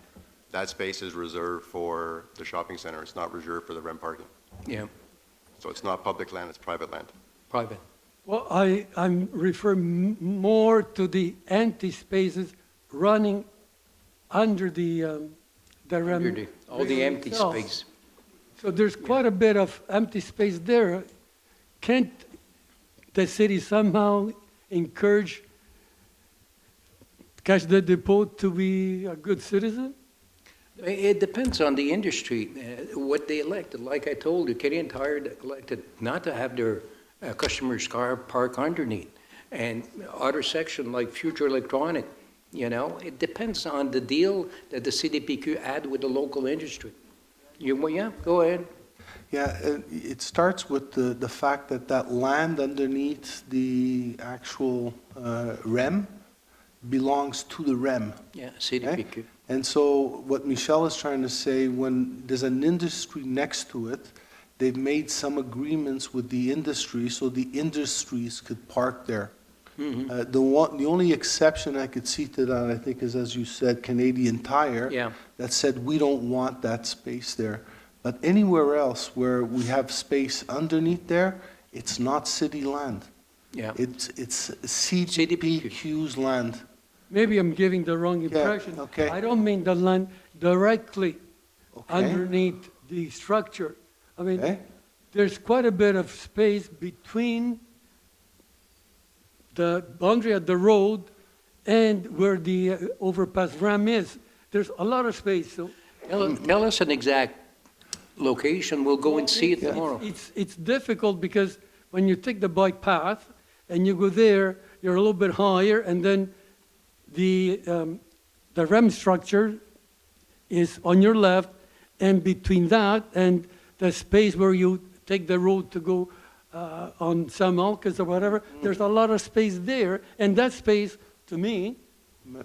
That space is reserved for the shopping center. It's not reserved for the rent parking.
Yeah,
So it's not public land, it's private land.
private.
Well, I'm referring more to the empty spaces running under the
Under
Ram.
the- all the empty
itself.
space.
So there's quite a bit of empty space there. Can't the city somehow encourage Cash de Depot to be a good citizen?
It depends on the industry, what they elected. Like I told you, Canadian Tire elected not to have their customer's car park underneath. And other section like Future Electronic, you know, it depends on the deal that the CDPQ had with the local industry. Yeah, go ahead.
Yeah, it starts with the fact that that land underneath the actual REM belongs to the REM.
Yeah, CDPQ.
And so what Michelle is trying to say, when there's an industry next to it, they've made some agreements with the industry so the industries could park there.
Mhm.
The only exception I could see to that, I think, is, as you said, Canadian Tire.
Yeah.
That said, we don't want that space there. But anywhere else where we have space underneath there, it's not city land.
Yeah.
It's CDPQ's land.
Maybe I'm giving the wrong impression.
okay.
I don't mean the land directly
Okay?
underneath the structure. I mean,
Okay?
there's quite a bit of space between the boundary of the road and where the overpass Ram is. There's a lot of space, so.
Tell us an exact location, we'll go and see it
Yeah.
tomorrow.
It's difficult because when you take the bike path and you go there, you're a little bit higher, and then the REM structure is on your left, and between that and the space where you take the road to go on San Marcos or whatever, there's a lot of space there, and that space, to me,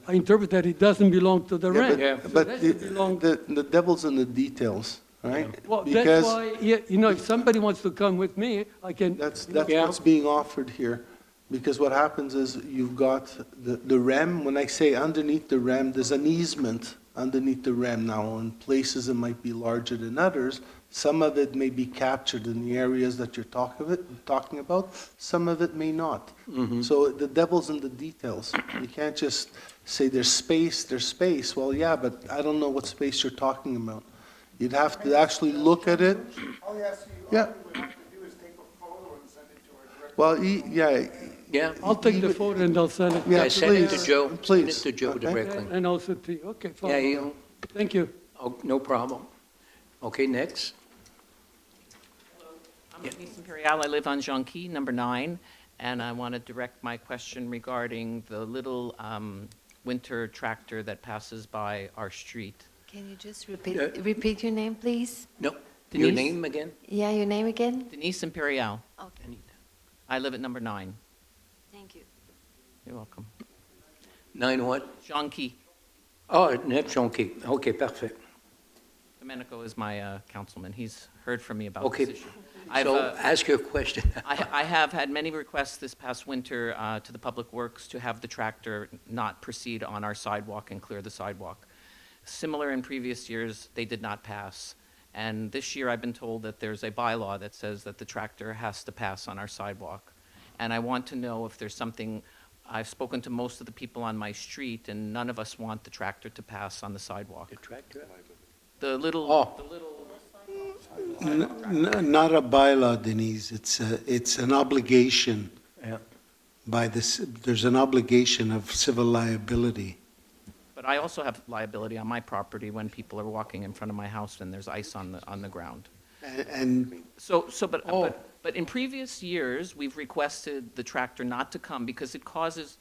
I interpret that it doesn't belong to the
Yeah,
REM.
Yeah.
So
But
that should belong.
the devil's in the details, right?
Well, that's
Because
why, you know, if somebody wants to come with me, I can.
that's
Yeah.
what's being offered here. Because what happens is you've got the REM, when I say underneath the REM, there's an easement underneath the REM now. In places it might be larger than others. Some of it may be captured in the areas that you're talking about. Some of it may not. So the devil's in the details. You can't just say there's space. Well, yeah, but I don't know what space you're talking about. You'd have to actually look at it.
All you have to
Yeah.
do is take a photo and send it to our director.
Well,
Yeah,
I'll take the photo and I'll send it.
Yeah,
yeah, send it to
please,
Joe. Send it
please.
to Joe
Okay.
directly.
And also to you. Okay, fine.
Yeah, you,
Thank you.
oh, no problem. Okay, next.
I'm Denise Imperial. I live on Jonquille, number 9, and I want to direct my question regarding the little winter tractor that passes by our street.
Can you just repeat your name, please?
No, your
Denise?
name again?
Yeah, your name again?
Denise Imperial.
Okay,
I live at number 9.
thank you.
You're welcome.
9 what?
Jonky.
Oh, 9 Jonquet. OK, parfait.
Domenico is my councilman. He's heard from me about
Okay.
this issue. I've,
So ask your question.
I have had many requests this past winter to the Public Works to have the tractor not proceed on our sidewalk and clear the sidewalk. Similar in previous years, they did not pass. And this year, I've been told that there's a bylaw that says that the tractor has to pass on our sidewalk. And I want to know if there's something, I've spoken to most of the people on my street, and none of us want the tractor to pass on the sidewalk.
The tractor?
The little,
Oh.
the little,
Not a bylaw, Denise. It's an obligation
Yeah.
by this, there's an obligation of civil liability.
but I also have liability on my property when people are walking in front of my house and there's ice on the ground.
And
But in previous years, we've requested the tractor not to come because it causes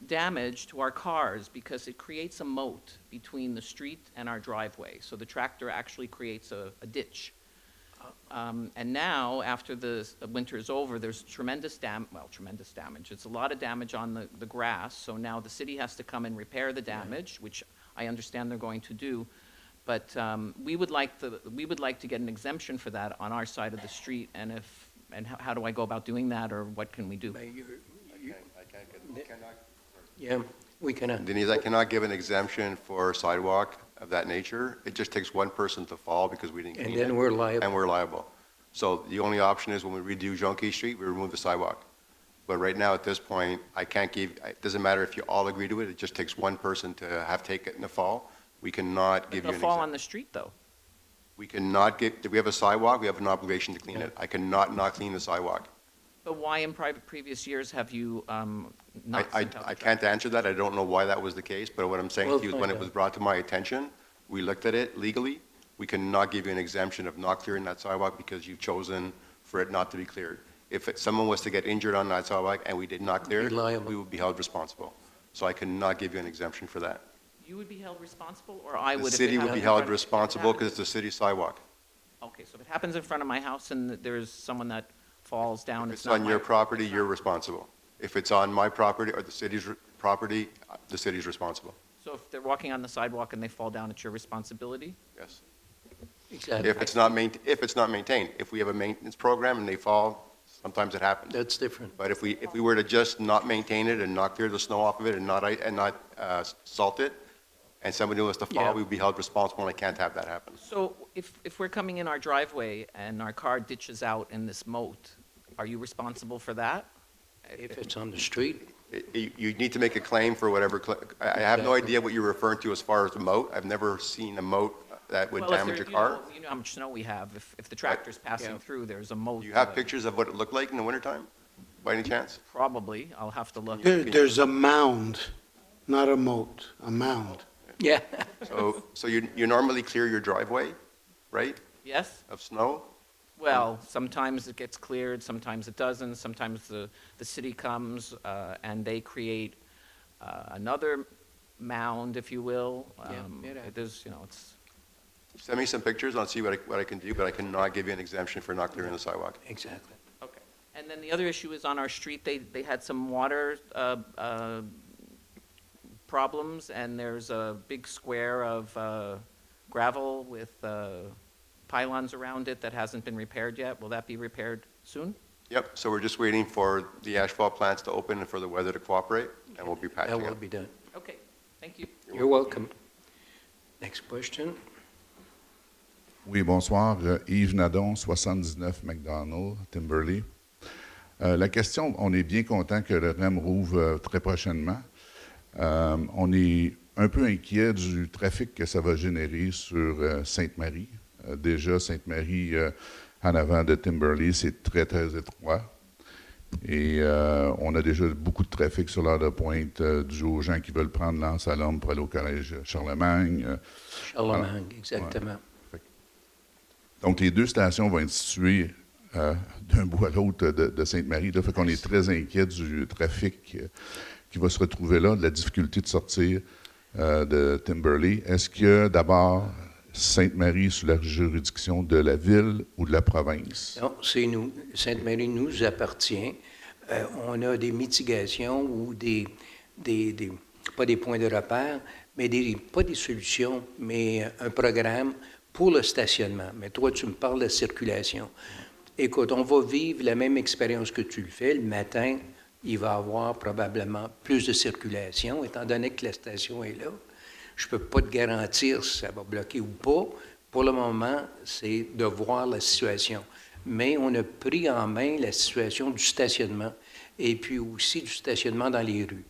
damage to our cars, because it creates a moat between the street and our driveway. So the tractor actually creates a ditch. And now, after the winter is over, there's tremendous damage. It's a lot of damage on the grass, so now the city has to come and repair the damage, which I understand they're going to do. But we would like to get an exemption for that on our side of the street, and how do I go about doing that, or what can we do?
Yeah, we cannot.
Denise, I cannot give an exemption for sidewalk of that nature. It just takes one person to fall because we didn't clean
And
it.
then we're liable.
And we're liable. So the only option is when we redo Junkie Street, we remove the sidewalk. But right now, at this point, I can't give, it doesn't matter if you all agree to it, it just takes one person to have taken the fall. We cannot give you
They'll
an
fall
exemption.
on the street, though.
We cannot give, if we have a sidewalk, we have an obligation to clean it. I cannot not clean the sidewalk.
But why in previous years have you not
I
sent out the
can't answer that. I don't know why that was the case, but what I'm saying
We'll
to you is when
find
it was
out.
brought to my attention, we looked at it legally. We cannot give you an exemption of not clearing that sidewalk because you've chosen for it not to be cleared. If someone was to get injured on that sidewalk and we did not clear
You're
it,
liable.
we would be held responsible. So I cannot give you an exemption for that.
You would be held responsible, or I would?
The
if it
city would
happened
be
in
held
front of-
responsible
if it
because it's the city's sidewalk.
Okay, so if it happens in front of my house and there's someone that falls down,
If
it's
it's
not
on your
my-
property, you're responsible. If it's on my property or the city's property, the city's responsible.
So if they're walking on the sidewalk and they fall down, it's your responsibility?
Yes.
Exactly.
If it's not maintained. If we have a maintenance program and they fall, sometimes it happens.
That's different.
But if we were to just not maintain it and not clear the snow off of it and not salt it, and somebody was to fall,
Yeah.
we would be held responsible, and I can't have that happen.
So if we're coming in our driveway and our car ditches out in this moat, are you responsible for that?
If it's on the street,
You need to make a claim for whatever, I have no
Exactly.
idea what you're referring to as far as the moat. I've never seen a moat that would
Well, if
damage
there-
a car.
You know how much snow we have. If the tractor's passing
Yeah.
through, there's a moat.
Do you have pictures of what it looked like in the wintertime, by any chance?
Probably. I'll have to look.
there's a mound, not a moat, a mound.
yeah.
So you normally clear your driveway, right,
Yes?
of snow?
Well, sometimes it gets cleared, sometimes it doesn't. Sometimes the city comes and they create another mound, if you will.
Yeah,
There's, it's,
Send me some pictures, I'll see what I can do, but I cannot give you an exemption for not clearing the sidewalk.
Exactly.
okay. And then the other issue is on our street, they had some water problems, and there's a big square of gravel with pylons around it that hasn't been repaired yet. Will that be repaired soon?
Yep, so we're just waiting for the asphalt plants to open and for the weather to cooperate, and we'll be
That
patching
will
up.
be done.
Okay, thank you.
You're welcome. Next question.
Oui, bonsoir. Yves Nadon, 79 McDonald, Timberley. La question, on est bien content que le REM rouvre très prochainement. On est un peu inquiet du trafic que ça va générer sur Sainte-Marie. Déjà, Sainte-Marie, en avant de Timberley, c'est très, très étroit. Et on a déjà beaucoup de trafic sur l'heure de pointe dû aux gens qui veulent prendre l'Anse à l'Homme pour aller au collège Charlemagne.
Charlemagne, exactement.
Ouais. Donc, les deux stations vont être situées d'un bout à l'autre de Sainte-Marie. Là, fait qu'on est très inquiet du trafic qui va se retrouver là, de la difficulté de sortir de Timberley. Est-ce que, d'abord, Sainte-Marie est sous la juridiction de la ville ou de la province?
Non, c'est nous. Sainte-Marie nous appartient. On a des mitigations ou pas des points de repère, mais pas des solutions, mais un programme pour le stationnement. Mais toi, tu me parles de circulation. Écoute, on va vivre la même expérience que tu le fais. Le matin, il va y avoir probablement plus de circulation, étant donné que la station est là. Je ne peux pas te garantir si ça va bloquer ou pas. Pour le moment, c'est de voir la situation. Mais on a pris en main la situation du stationnement et puis aussi du stationnement dans les rues.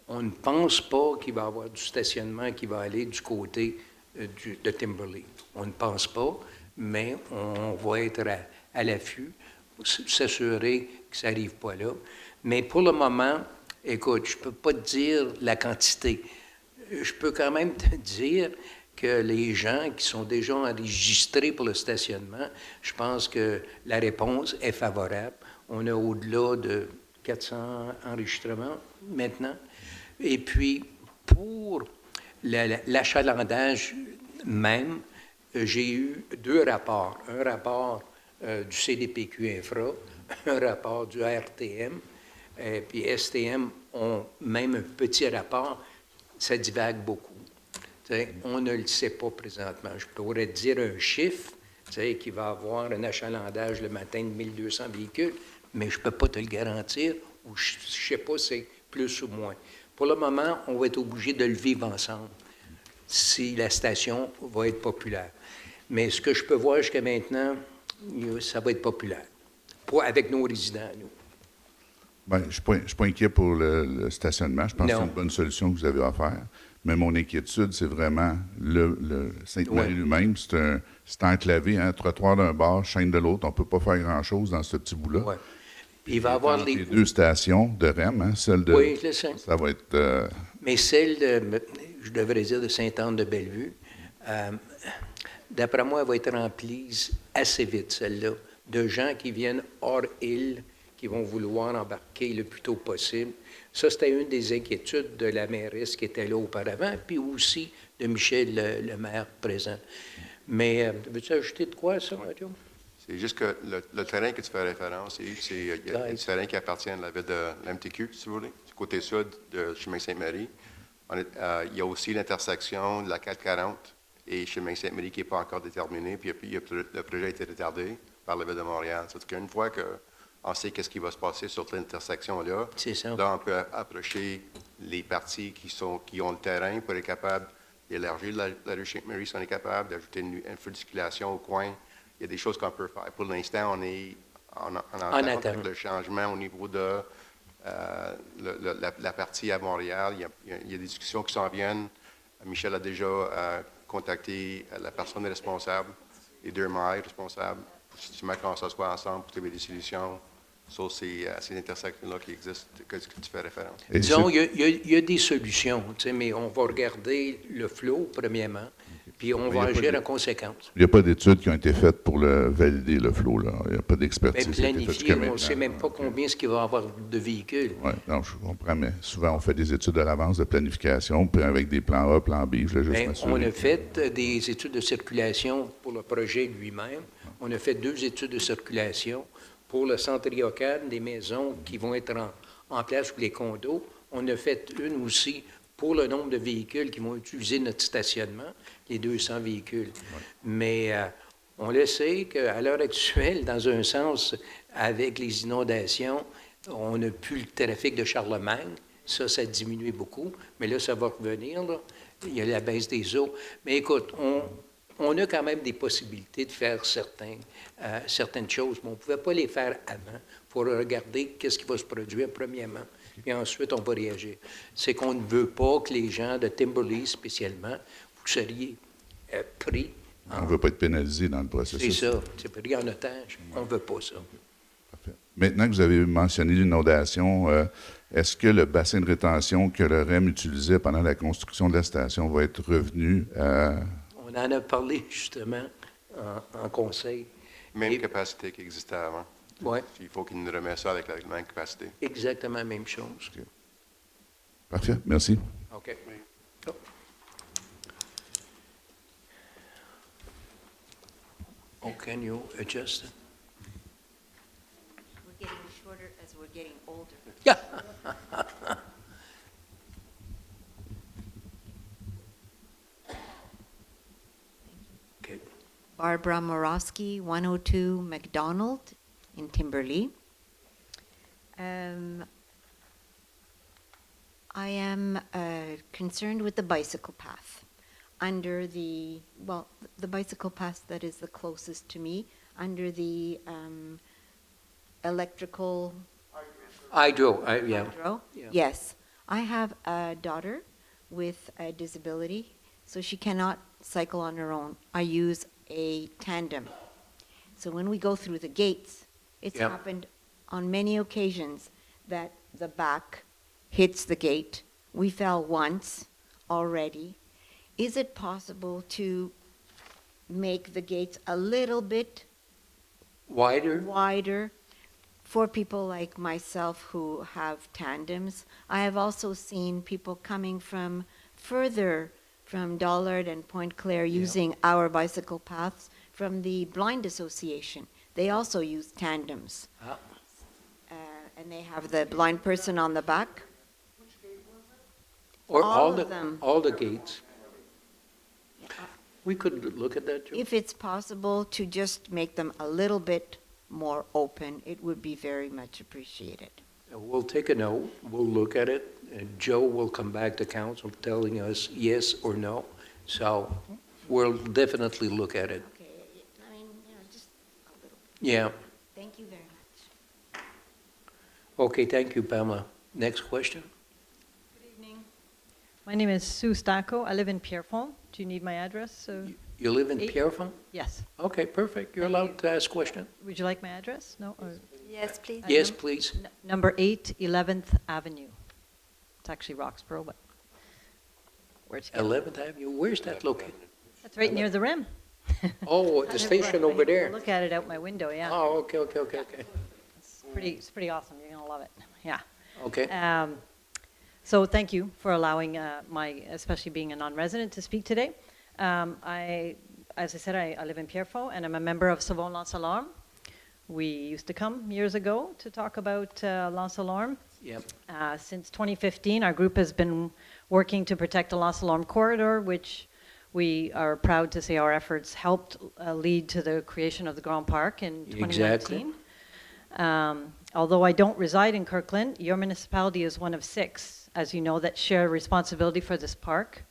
On ne pense pas qu'il va y avoir du stationnement qui va aller du côté de Timberley. On ne pense pas, mais on va être à l'affût pour s'assurer que ça n'arrive pas là. Mais pour le moment, écoute, je ne peux pas te dire la quantité. Je peux quand même te dire que les gens qui sont déjà enregistrés pour le stationnement, je pense que la réponse est favorable. On a au-delà de 400 enregistrements maintenant. Et puis, pour l'achalandage même, j'ai eu 2 rapports. Un rapport du CDPQ Infra, un rapport du RTM, puis STM ont même un petit rapport. Ça divague beaucoup. T'sais, on ne le sait pas présentement. Je pourrais te dire un chiffre, qu'il va y avoir un achalandage le matin de 1200 véhicules, mais je ne peux pas te le garantir, ou je ne sais pas si c'est plus ou moins. Pour le moment, on va être obligé de le vivre ensemble si la station va être populaire. Mais ce que je peux voir jusqu'à maintenant, ça va être populaire. Pas avec nos résidents, nous.
Bien, je ne suis pas inquiet pour le stationnement. Je pense que c'est une bonne solution que vous avez à faire. Mais mon inquiétude, c'est vraiment le Sainte-Marie lui-même. C'est enclavé, hein, trottoir d'un bord, chaîne de l'autre. On ne peut pas faire grand-chose dans ce petit bout-là.
Ouais. Il va y avoir
les 2 stations de REM, hein, celle de...
Oui, je le sais.
Ça va être...
Mais celle je devrais dire, de Sainte-Anne-de-Bellevue, d'après moi, elle va être remplie assez vite, celle-là, de gens qui viennent hors île, qui vont vouloir embarquer le plus tôt possible. Ça, c'était une des inquiétudes de la mairesse qui était là auparavant, puis aussi de Michel, le maire présent. Mais veux-tu ajouter de quoi, ça, Mario?
C'est juste que le terrain que tu fais référence, c'est un terrain qui appartient à la ville de l'MTQ, si vous voulez, du côté sud de chemin Sainte-Marie. Il y a aussi l'intersection de la 440 et chemin Sainte-Marie qui n'est pas encore déterminé, puis le projet a été retardé par la ville de Montréal. C'est-à-dire qu'une fois qu'on sait qu'est-ce qui va se passer sur cette intersection-là, là, on peut approcher les parties qui ont le terrain pour être capable d'élargir la rue Sainte-Marie si on est capable, d'ajouter une feu de circulation au coin. Il y a des choses qu'on peut faire. Pour l'instant, on est en attente avec le changement au niveau de la partie à Montréal. Il y a des discussions qui s'en viennent. Michel a déjà contacté la personne responsable, les 2 maires responsables, pour justement qu'on s'assoie ensemble pour trouver des solutions sur ces intersections-là qui existent, que tu fais référence.
Disons, il y a des solutions, mais on va regarder le flot, premièrement, puis on va agir en conséquence.
Il n'y a pas d'études qui ont été faites pour valider le flot, là. Il n'y a pas d'expertise.
Mais planifier, on ne sait même pas combien il va y avoir de véhicules.
Oui, non, je comprends, mais souvent, on fait des études à l'avance de planification, puis avec des plans A, plans B, je voulais juste m'assurer.
On a fait des études de circulation pour le projet lui-même. On a fait 2 études de circulation pour le centre Ryokan, des maisons qui vont être en place pour les condos. On a fait une aussi pour le nombre de véhicules qui vont utiliser notre stationnement, les 200 véhicules. Ouais. Mais on le sait qu'à l'heure actuelle, dans un sens, avec les inondations, on n'a plus le trafic de Charlemagne. Ça a diminué beaucoup, mais là, ça va revenir. Là. Il y a la baisse des eaux. Mais écoute, on a quand même des possibilités de faire certaines choses, mais on ne pouvait pas les faire avant. Il faut regarder qu'est-ce qui va se produire premièrement, et ensuite on va réagir. C'est qu'on ne veut pas que les gens de Timberley, spécialement, vous seriez pris.
On ne veut pas être pénalisé dans le processus.
C'est ça, c'est pris en otage. On ne veut pas ça.
Parfait. Maintenant que vous avez mentionné l'inondation, est-ce que le bassin de rétention que le REM utilisait pendant la construction de la station va être revenu à...
On en a parlé justement en conseil.
Même capacité qui existait avant.
Oui.
Il faut qu'ils nous remettent ça avec la même capacité.
Exactement la même chose.
Okay. Parfait. Merci.
OK. Oh, can you adjust it?
We're getting shorter as we're getting older.
Yeah. Okay.
Barbara Morosky, 102 McDonald in Timberley. I am concerned with the bicycle path under the bicycle path that is the closest to me, under the electrical
Hydro, yeah.
hydro.
Yeah.
Yes. I have a daughter with a disability, so she cannot cycle on her own. I use a tandem. So when we go through the gates, it's
Yeah.
happened on many occasions that the back hits the gate. We fell once already. Is it possible to make the gates a little bit wider for people like myself who have tandems? I have also seen people coming from further from Dollard and Point Claire using our bicycle paths from the Blind Association. They also use tandems.
Ah.
And they have the blind person on the back.
Or
All of them.
all the gates. We could look at that, too.
If it's possible to just make them a little bit more open, it would be very much appreciated.
We'll take a note, we'll look at it, and Joe will come back to council telling us yes or no. So we'll definitely look at it.
Okay, I mean, just a little.
Yeah.
Thank you very much.
Okay, thank you, Pamela. Next question?
Good evening. My name is Sue Stacco. I live in Pierrefonds. Do you need my address?
You live in
8?
Pierrefonds?
Yes.
Okay, perfect. You're allowed to ask question.
Would you like my address? No? Or
Yes, please.
Yes, please.
Number 8, 11th Avenue. It's actually Roxborough, but where's it?
11th Avenue, where's that located?
That's right near the rim.
Oh, the station over there.
Look at it out my window, yeah.
Oh, okay.
It's pretty awesome. You're going to love it. Yeah.
Okay.
So thank you for allowing especially being a non-resident, to speak today. As I said, I live in Pierrefonds, and I'm a member of Sauvons Lance Alarme. We used to come years ago to talk about Lance Alarme.
Yep.
Since 2015, our group has been working to protect the Lance Alarme corridor, which we are proud to say our efforts helped lead to the creation of the Grand Park in 2019.
Exactly.
Although I don't reside in Kirkland, your municipality is one of 6, as you know, that share responsibility for this park.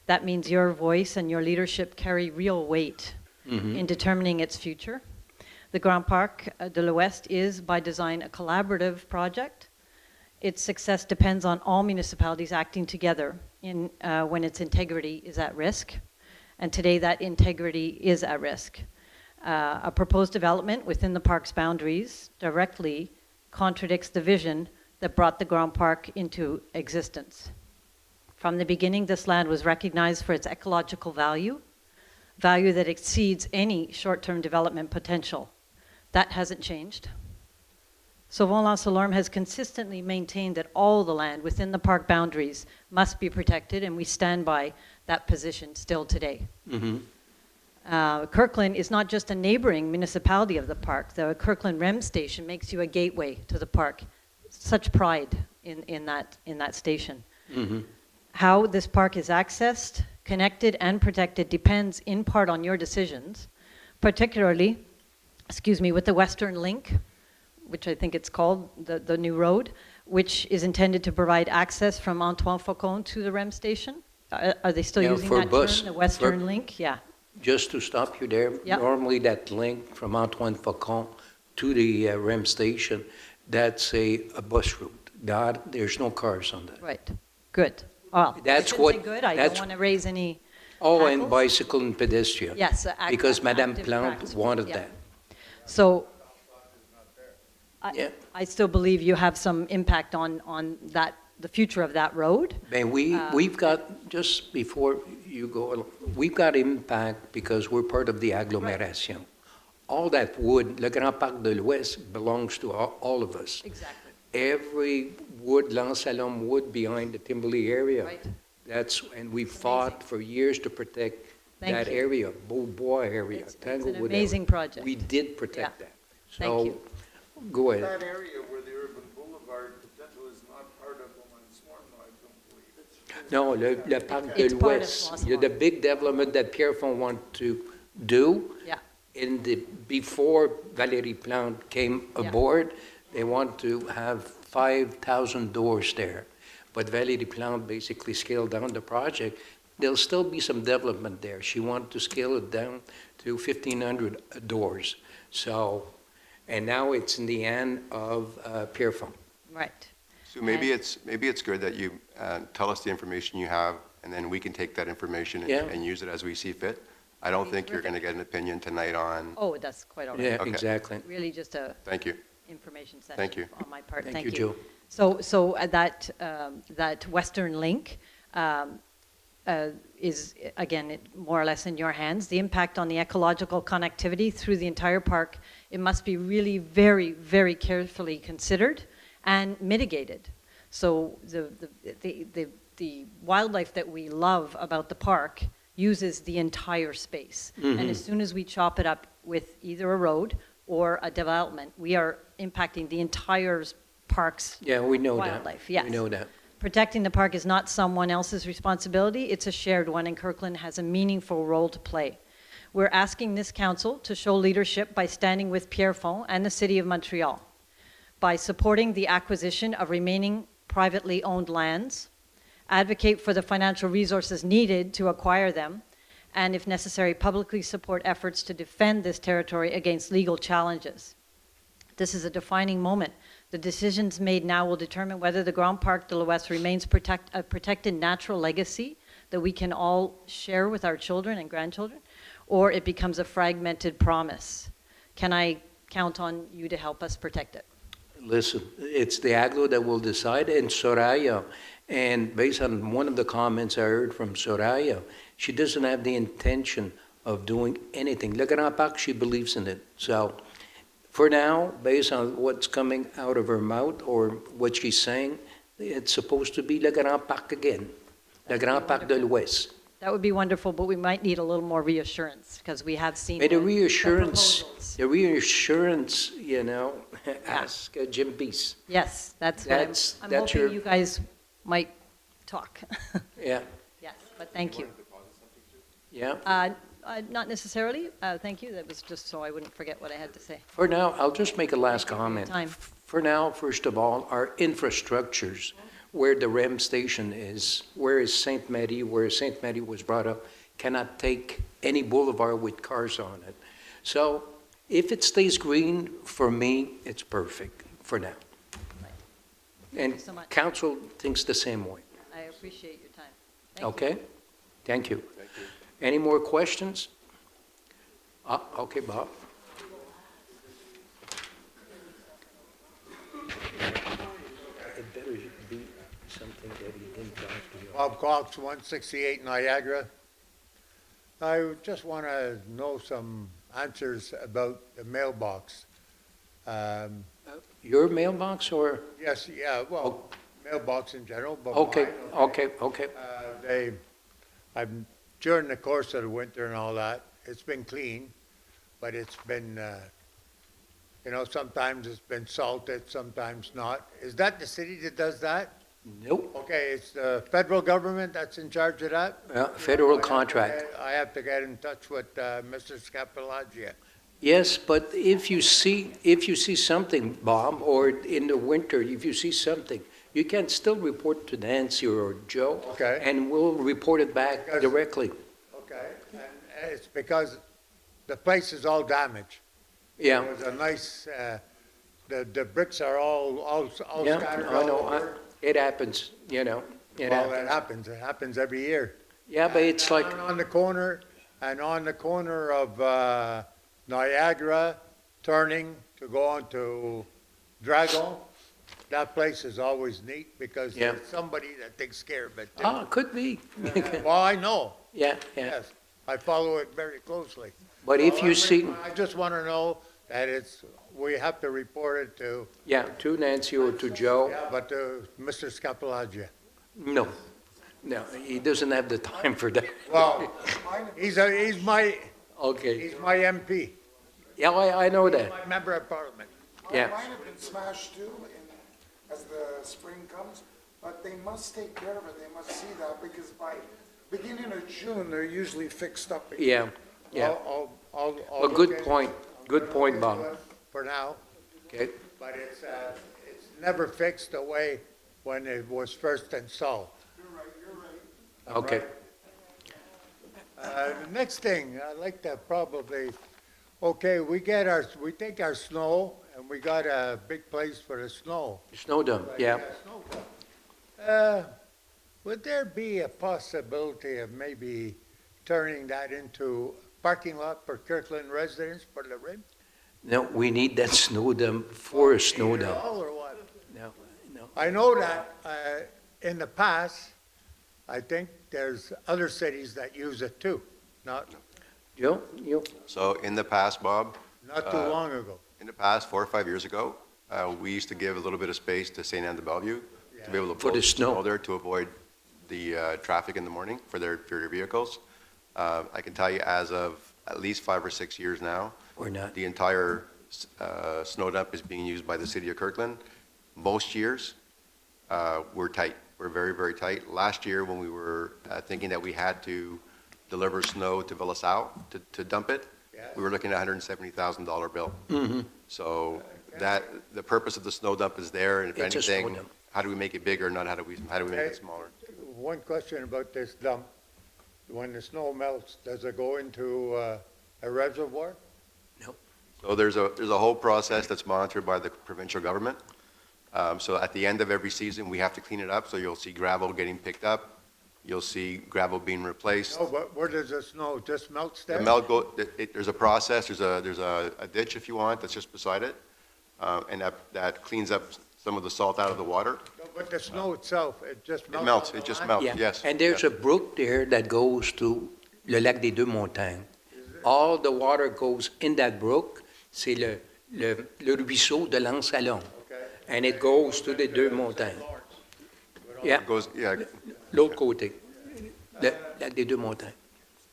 That means your voice and your leadership carry real weight in determining its future. The Grand Parc de l'Ouest is, by design, a collaborative project. Its success depends on all municipalities acting together when its integrity is at risk. And today, that integrity is at risk. A proposed development within the park's boundaries directly contradicts the vision that brought the Grand Parc into existence. From the beginning, this land was recognized for its ecological value that exceeds any short-term development potential. That hasn't changed. Sauvons Lance Alarme has consistently maintained that all the land within the park boundaries must be protected, and we stand by that position still today. Kirkland is not just a neighboring municipality of the park. The Kirkland REM station makes you a gateway to the park. Such pride in that station. How this park is accessed, connected, and protected depends in part on your decisions, particularly, with the Western Link, which I think it's called, the new road, which is intended to provide access from Antoine Faucon to the REM station. Are they still using that term, the Western Link? Yeah.
Just to stop you there,
Yep.
normally that link from Antoine Faucon to the REM station, that's a bus route. There's no cars on that.
Right. Good. Well,
That's
I shouldn't
what-
say good. I
that's-
don't want to raise any.
Oh, and
hackles.
bicycle and pedestrian.
Yes.
Because Madame
active
Plante
practice.
wanted
Yeah.
that.
So
Yeah.
I still believe you have some impact on that, the future of that road.
Man, we've got, just before you go, we've got impact because we're part of the agglomeration. All that wood, le Grand Parc de l'Ouest, belongs to all of us.
Exactly.
Every wood, Lance Alarme wood behind the Timberley area.
Right.
And we fought for years to protect
Thank
that
you.
area, Beaubois area,
It's
Tangle
an
Wood
amazing
area.
project.
We did protect
Yeah.
that.
Thank you.
So, go ahead.
That area where the urban boulevard potential is not part of Swan, I don't believe.
Non, le parc de
It's part of
l'Ouest.
Swan
Il y a the big development that Pierrefonds want to do.
Yeah.
Before Valérie Plante came
Yeah.
aboard, they want to have 5,000 doors there. But Valérie Plante basically scaled down the project. There'll still be some development there. She wanted to scale it down to 1,500 doors. So, and now it's in the hand of Pierrefonds.
Right.
So maybe it's good that you tell us the information you have, and then we can take that information
Yeah.
and use it as we see fit. I don't think you're going to get an opinion tonight on,
Oh, that's quite all right.
Yeah,
Okay.
exactly.
Really just a
thank you.
information session.
Thank you.
On my part.
Thank you, Joe.
So that Western link is, again, more or less in your hands. The impact on the ecological connectivity through the entire park, it must be really very, very carefully considered and mitigated. So the wildlife that we love about the park uses the entire space. And as soon as we chop it up with either a road or a development, we are impacting the entire park's
Yeah, we know that.
wildlife. Yes.
We know that.
Protecting the park is not someone else's responsibility, it's a shared one, and Kirkland has a meaningful role to play. We're asking this council to show leadership by standing with Pierrefonds and the City of Montreal, by supporting the acquisition of remaining privately owned lands, advocate for the financial resources needed to acquire them, and if necessary, publicly support efforts to defend this territory against legal challenges. This is a defining moment. The decisions made now will determine whether the Grand Parc de l'Ouest remains a protected natural legacy that we can all share with our children and grandchildren, or it becomes a fragmented promise. Can I count on you to help us protect it?
Listen, it's the AGLO that will decide, and Soraya, and based on one of the comments I heard from Soraya, she doesn't have the intention of doing anything. Le Grand Parc, she believes in it. So, for now, based on what's coming out of her mouth or what she's saying, it's supposed to be Le Grand Parc again, Le Grand Parc de l'Ouest.
That would be wonderful, but we might need a little more reassurance, because we have seen
But the
proposals.
reassurance, you know, ask Jim Beese.
Yes, that's
That's-
what I'm
that's
hoping
your-
you guys might talk.
Yeah,
Yes, but thank you.
yeah.
Not necessarily, thank you, that was just so I wouldn't forget what I had to say.
For now, I'll just make a last
Thank you for your
comment.
time.
For now, first of all, our infrastructures, where the REM station is, where is Sainte Marie, where Sainte Marie was brought up, cannot take any boulevard with cars on it. So if it stays green, for me, it's perfect for now. And
you so much.
council thinks the same way.
I appreciate your time. Thank you.
Okay? Thank you. Any more questions? Okay, Bob. It better be something that he didn't talk to you.
Bob Cox, 168 Niagara. I just want to know some answers about the mailbox.
Your mailbox or?
Yes, yeah, well, mailbox in general, but
Okay,
mine,
okay.
during the course of the winter and all that, it's been clean, but it's been, sometimes it's been salted, sometimes not. Is that the city that does that?
Nope.
Okay, it's the federal government that's in charge of that?
Federal contract.
I have to get in touch with Mr. Scapalagia.
Yes, but if you see something, Bob, or in the winter, if you see something, you can still report to Nancy or Joe.
Okay.
And we'll report it back directly.
Okay, and it's because the place is all damaged.
Yeah.
It was a nice, the bricks are all
Yeah,
scattered
I
all
know.
over.
It happens, you know. It
Well,
happens.
it happens every year.
Yeah, but it's like,
On the corner of Niagara, turning to go on to Dragon, that place is always neat because
Yeah.
there's somebody that takes care of it. too.
could be.
Well, I know,
Yeah, yeah.
yes. I follow it very closely.
But if you see,
I just want to know that we have to report it to,
yeah, to Nancy or to Joe,
but to Mr. Scapalagia.
no. No, he doesn't have the time for that.
Well, he's my
Okay.
MP.
Yeah, I know that.
My member of parliament.
Yeah.
Mine have been smashed too, as the spring comes, but they must take care of it, they must see that, because by beginning of June, they're usually fixed up again.
Yeah, yeah.
I'll
Well,
look
good
into
point.
it.
Good point, Bob.
For now,
Okay.
but it's never fixed the way when it was first installed.
Okay.
The next thing, I'd like to probably, okay, we take our snow, and we got a big place for the snow.
Snow dump, yeah.
Snow dump. Would there be a possibility of maybe turning that into parking lot for Kirkland residents for the rim?
No, we need that snow dump for a snow dump.
All or what?
No, no.
I know that in the past, I think there's other cities that use it too, not
You?
So in the past, Bob,
not too long ago.
in the past, 4 or 5 years ago, we used to give a little bit of space to St. Anne de Bellevue to be able to
For the
put
snow.
there to avoid the traffic in the morning for their vehicles. I can tell you, as of at least 5 or 6 years now,
Or not.
the entire snow dump is being used by the city of Kirkland. Most years, we're tight. We're very, very tight. Last year, when we were thinking that we had to deliver snow to Villasau to dump it, we were looking at a $170,000 bill.
Mm-hmm.
So the purpose of the snow dump is there, and if
It's a snow
anything,
dump.
how do we make it bigger, not how do we make it smaller?
One question about this dump. When the snow melts, does it go into a reservoir?
So there's a whole process that's monitored by the provincial government. So at the end of every season, we have to clean it up, so you'll see gravel getting picked up, you'll see gravel being replaced.
No, but where does the snow just melt there?
The melt there's a process, there's a ditch, if you want, that's just beside it, and that cleans up some of the salt out of the water.
No, but the snow itself, it just melts?
It melts,
on the
it just
line?
melts,
Yeah.
yes.
And there's a brook there that goes to le lac des Deux Montagnes. All the water goes in that brook. C'est le ruisseau de l'Ansalon. And it goes to the Deux Montagnes. Yeah,
It goes, yeah,
l'autre côté, le lac des Deux Montagnes.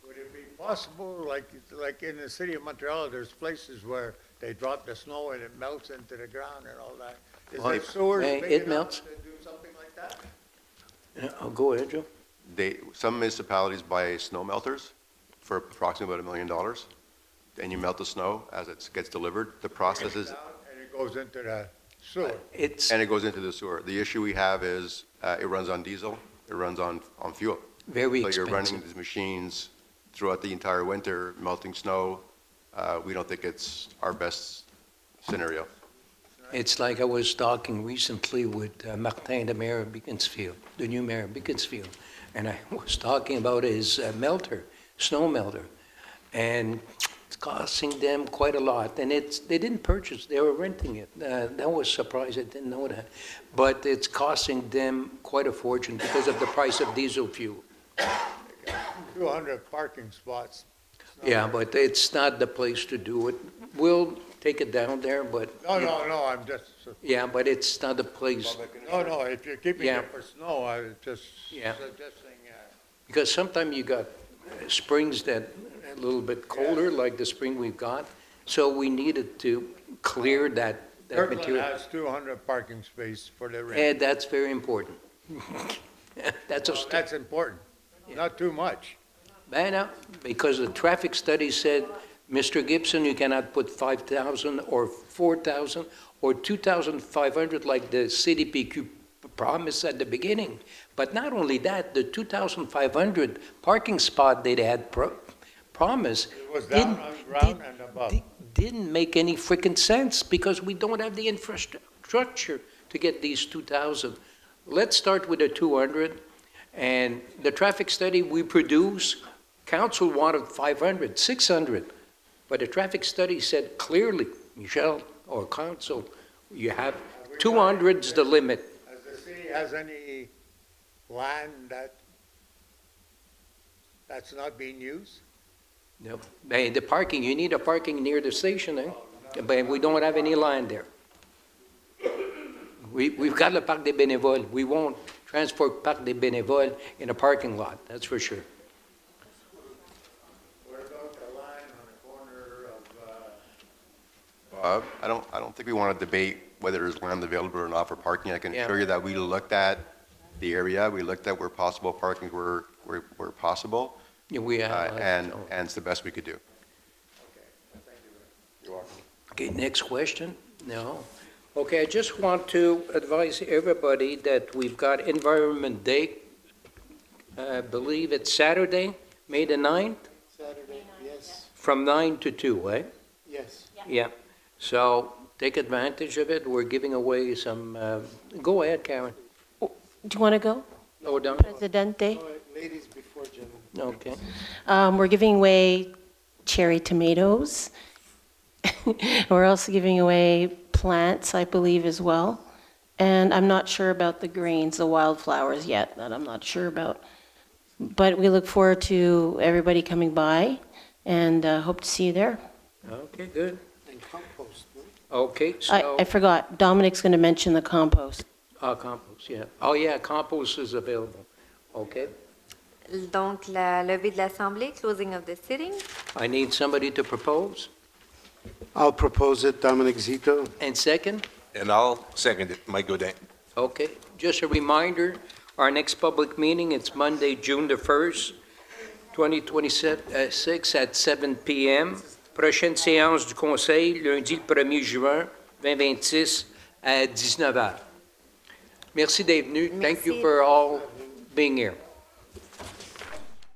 Would it be possible, like in the city of Montreal, there's places where they drop the snow and it melts into the ground and all that? Is
Well,
there sewers
it
big enough
melts.
to do something like that?
I'll go ahead, Joe.
some municipalities buy snow melters for approximately about $1 million, and you melt the snow as it gets delivered. The process is,
Down, and it goes into the sewer.
and it goes into the sewer. The issue we have is, it runs on diesel, it runs on fuel.
Very
So you're running
expensive.
these machines throughout the entire winter, melting snow. We don't think it's our best scenario.
It's like I was talking recently with Martin, the mayor of Beaconsfield, the new mayor of Beaconsfield, and I was talking about his melter, snow melter, and it's costing them quite a lot. And they didn't purchase, they were renting it. That was surprising, I didn't know that. But it's costing them quite a fortune because of the price of diesel fuel.
200 parking spots.
Yeah, but it's not the place to do it. We'll take it down there, but.
No, I'm just,
Yeah, but it's not the place.
no, if you're keeping
Yeah.
it for snow, I was just
Yeah.
suggesting,
Because sometimes you got springs that are a little bit colder, like the spring we've got, so we needed to clear that
Kirkland
material.
has 200 parking space for the rent.
And that's very important. That's a,
Well, that's important, not too much.
because the traffic study said, Mr. Gibson, you cannot put 5,000 or 4,000 or 2,500 like the CDPQ promised at the beginning. But not only that, the 2,500 parking spot they had promised
It was down on the ground and above.
didn't make any freaking sense because we don't have the infrastructure to get these 2,000. Let's start with the 200, and the traffic study we produce, council wanted 500, 600, but the traffic study said clearly, Michelle or council, you have 200's the limit.
As the city has any land that's not being used?
No, the parking, you need a parking near the station, but we don't have any land there. We've got le Parc des Bénévoles, we won't transport parc des bénévoles in a parking lot, that's for sure.
What about the line on the corner of,
Bob, I don't think we want to debate whether there's land available or not for parking. I can
Yeah.
assure you that we looked at the area, we looked at where possible parking were possible,
Yeah, we have,
and it's the best we could do. You're welcome.
Okay, next question? No? Okay, I just want to advise everybody that we've got Environment Day. I believe it's Saturday, May the 9th,
Saturday, yes,
from 9 to 2, eh?
yes.
Yeah. So take advantage of it. We're giving away some, go ahead, Karen.
Do you want to go?
Oh, done?
Presidente?
All right, ladies before gentlemen.
Okay.
We're giving away cherry tomatoes. We're also giving away plants, I believe, as well. And I'm not sure about the greens, the wildflowers yet, that I'm not sure about. But we look forward to everybody coming by and hope to see you there.
Okay, good.
And compost, no?
Okay, so.
I forgot, Dominic's going to mention the compost.
Compost, yeah. Oh, yeah, compost is available. Okay.
Donc, la levée de l'Assemblée, closing of the sitting.
I need somebody to propose.
I'll propose it, Dominic Zito.
And second?
And I'll second it, Mike Godin.
Okay. Just a reminder, our next public meeting, it's Monday, June the 1st, 2026 at 7 p.m. Prochaine séance du conseil, lundi le 1er juin 2026 à 19h. Merci d'être venu. Thank you
Merci.
for all being here.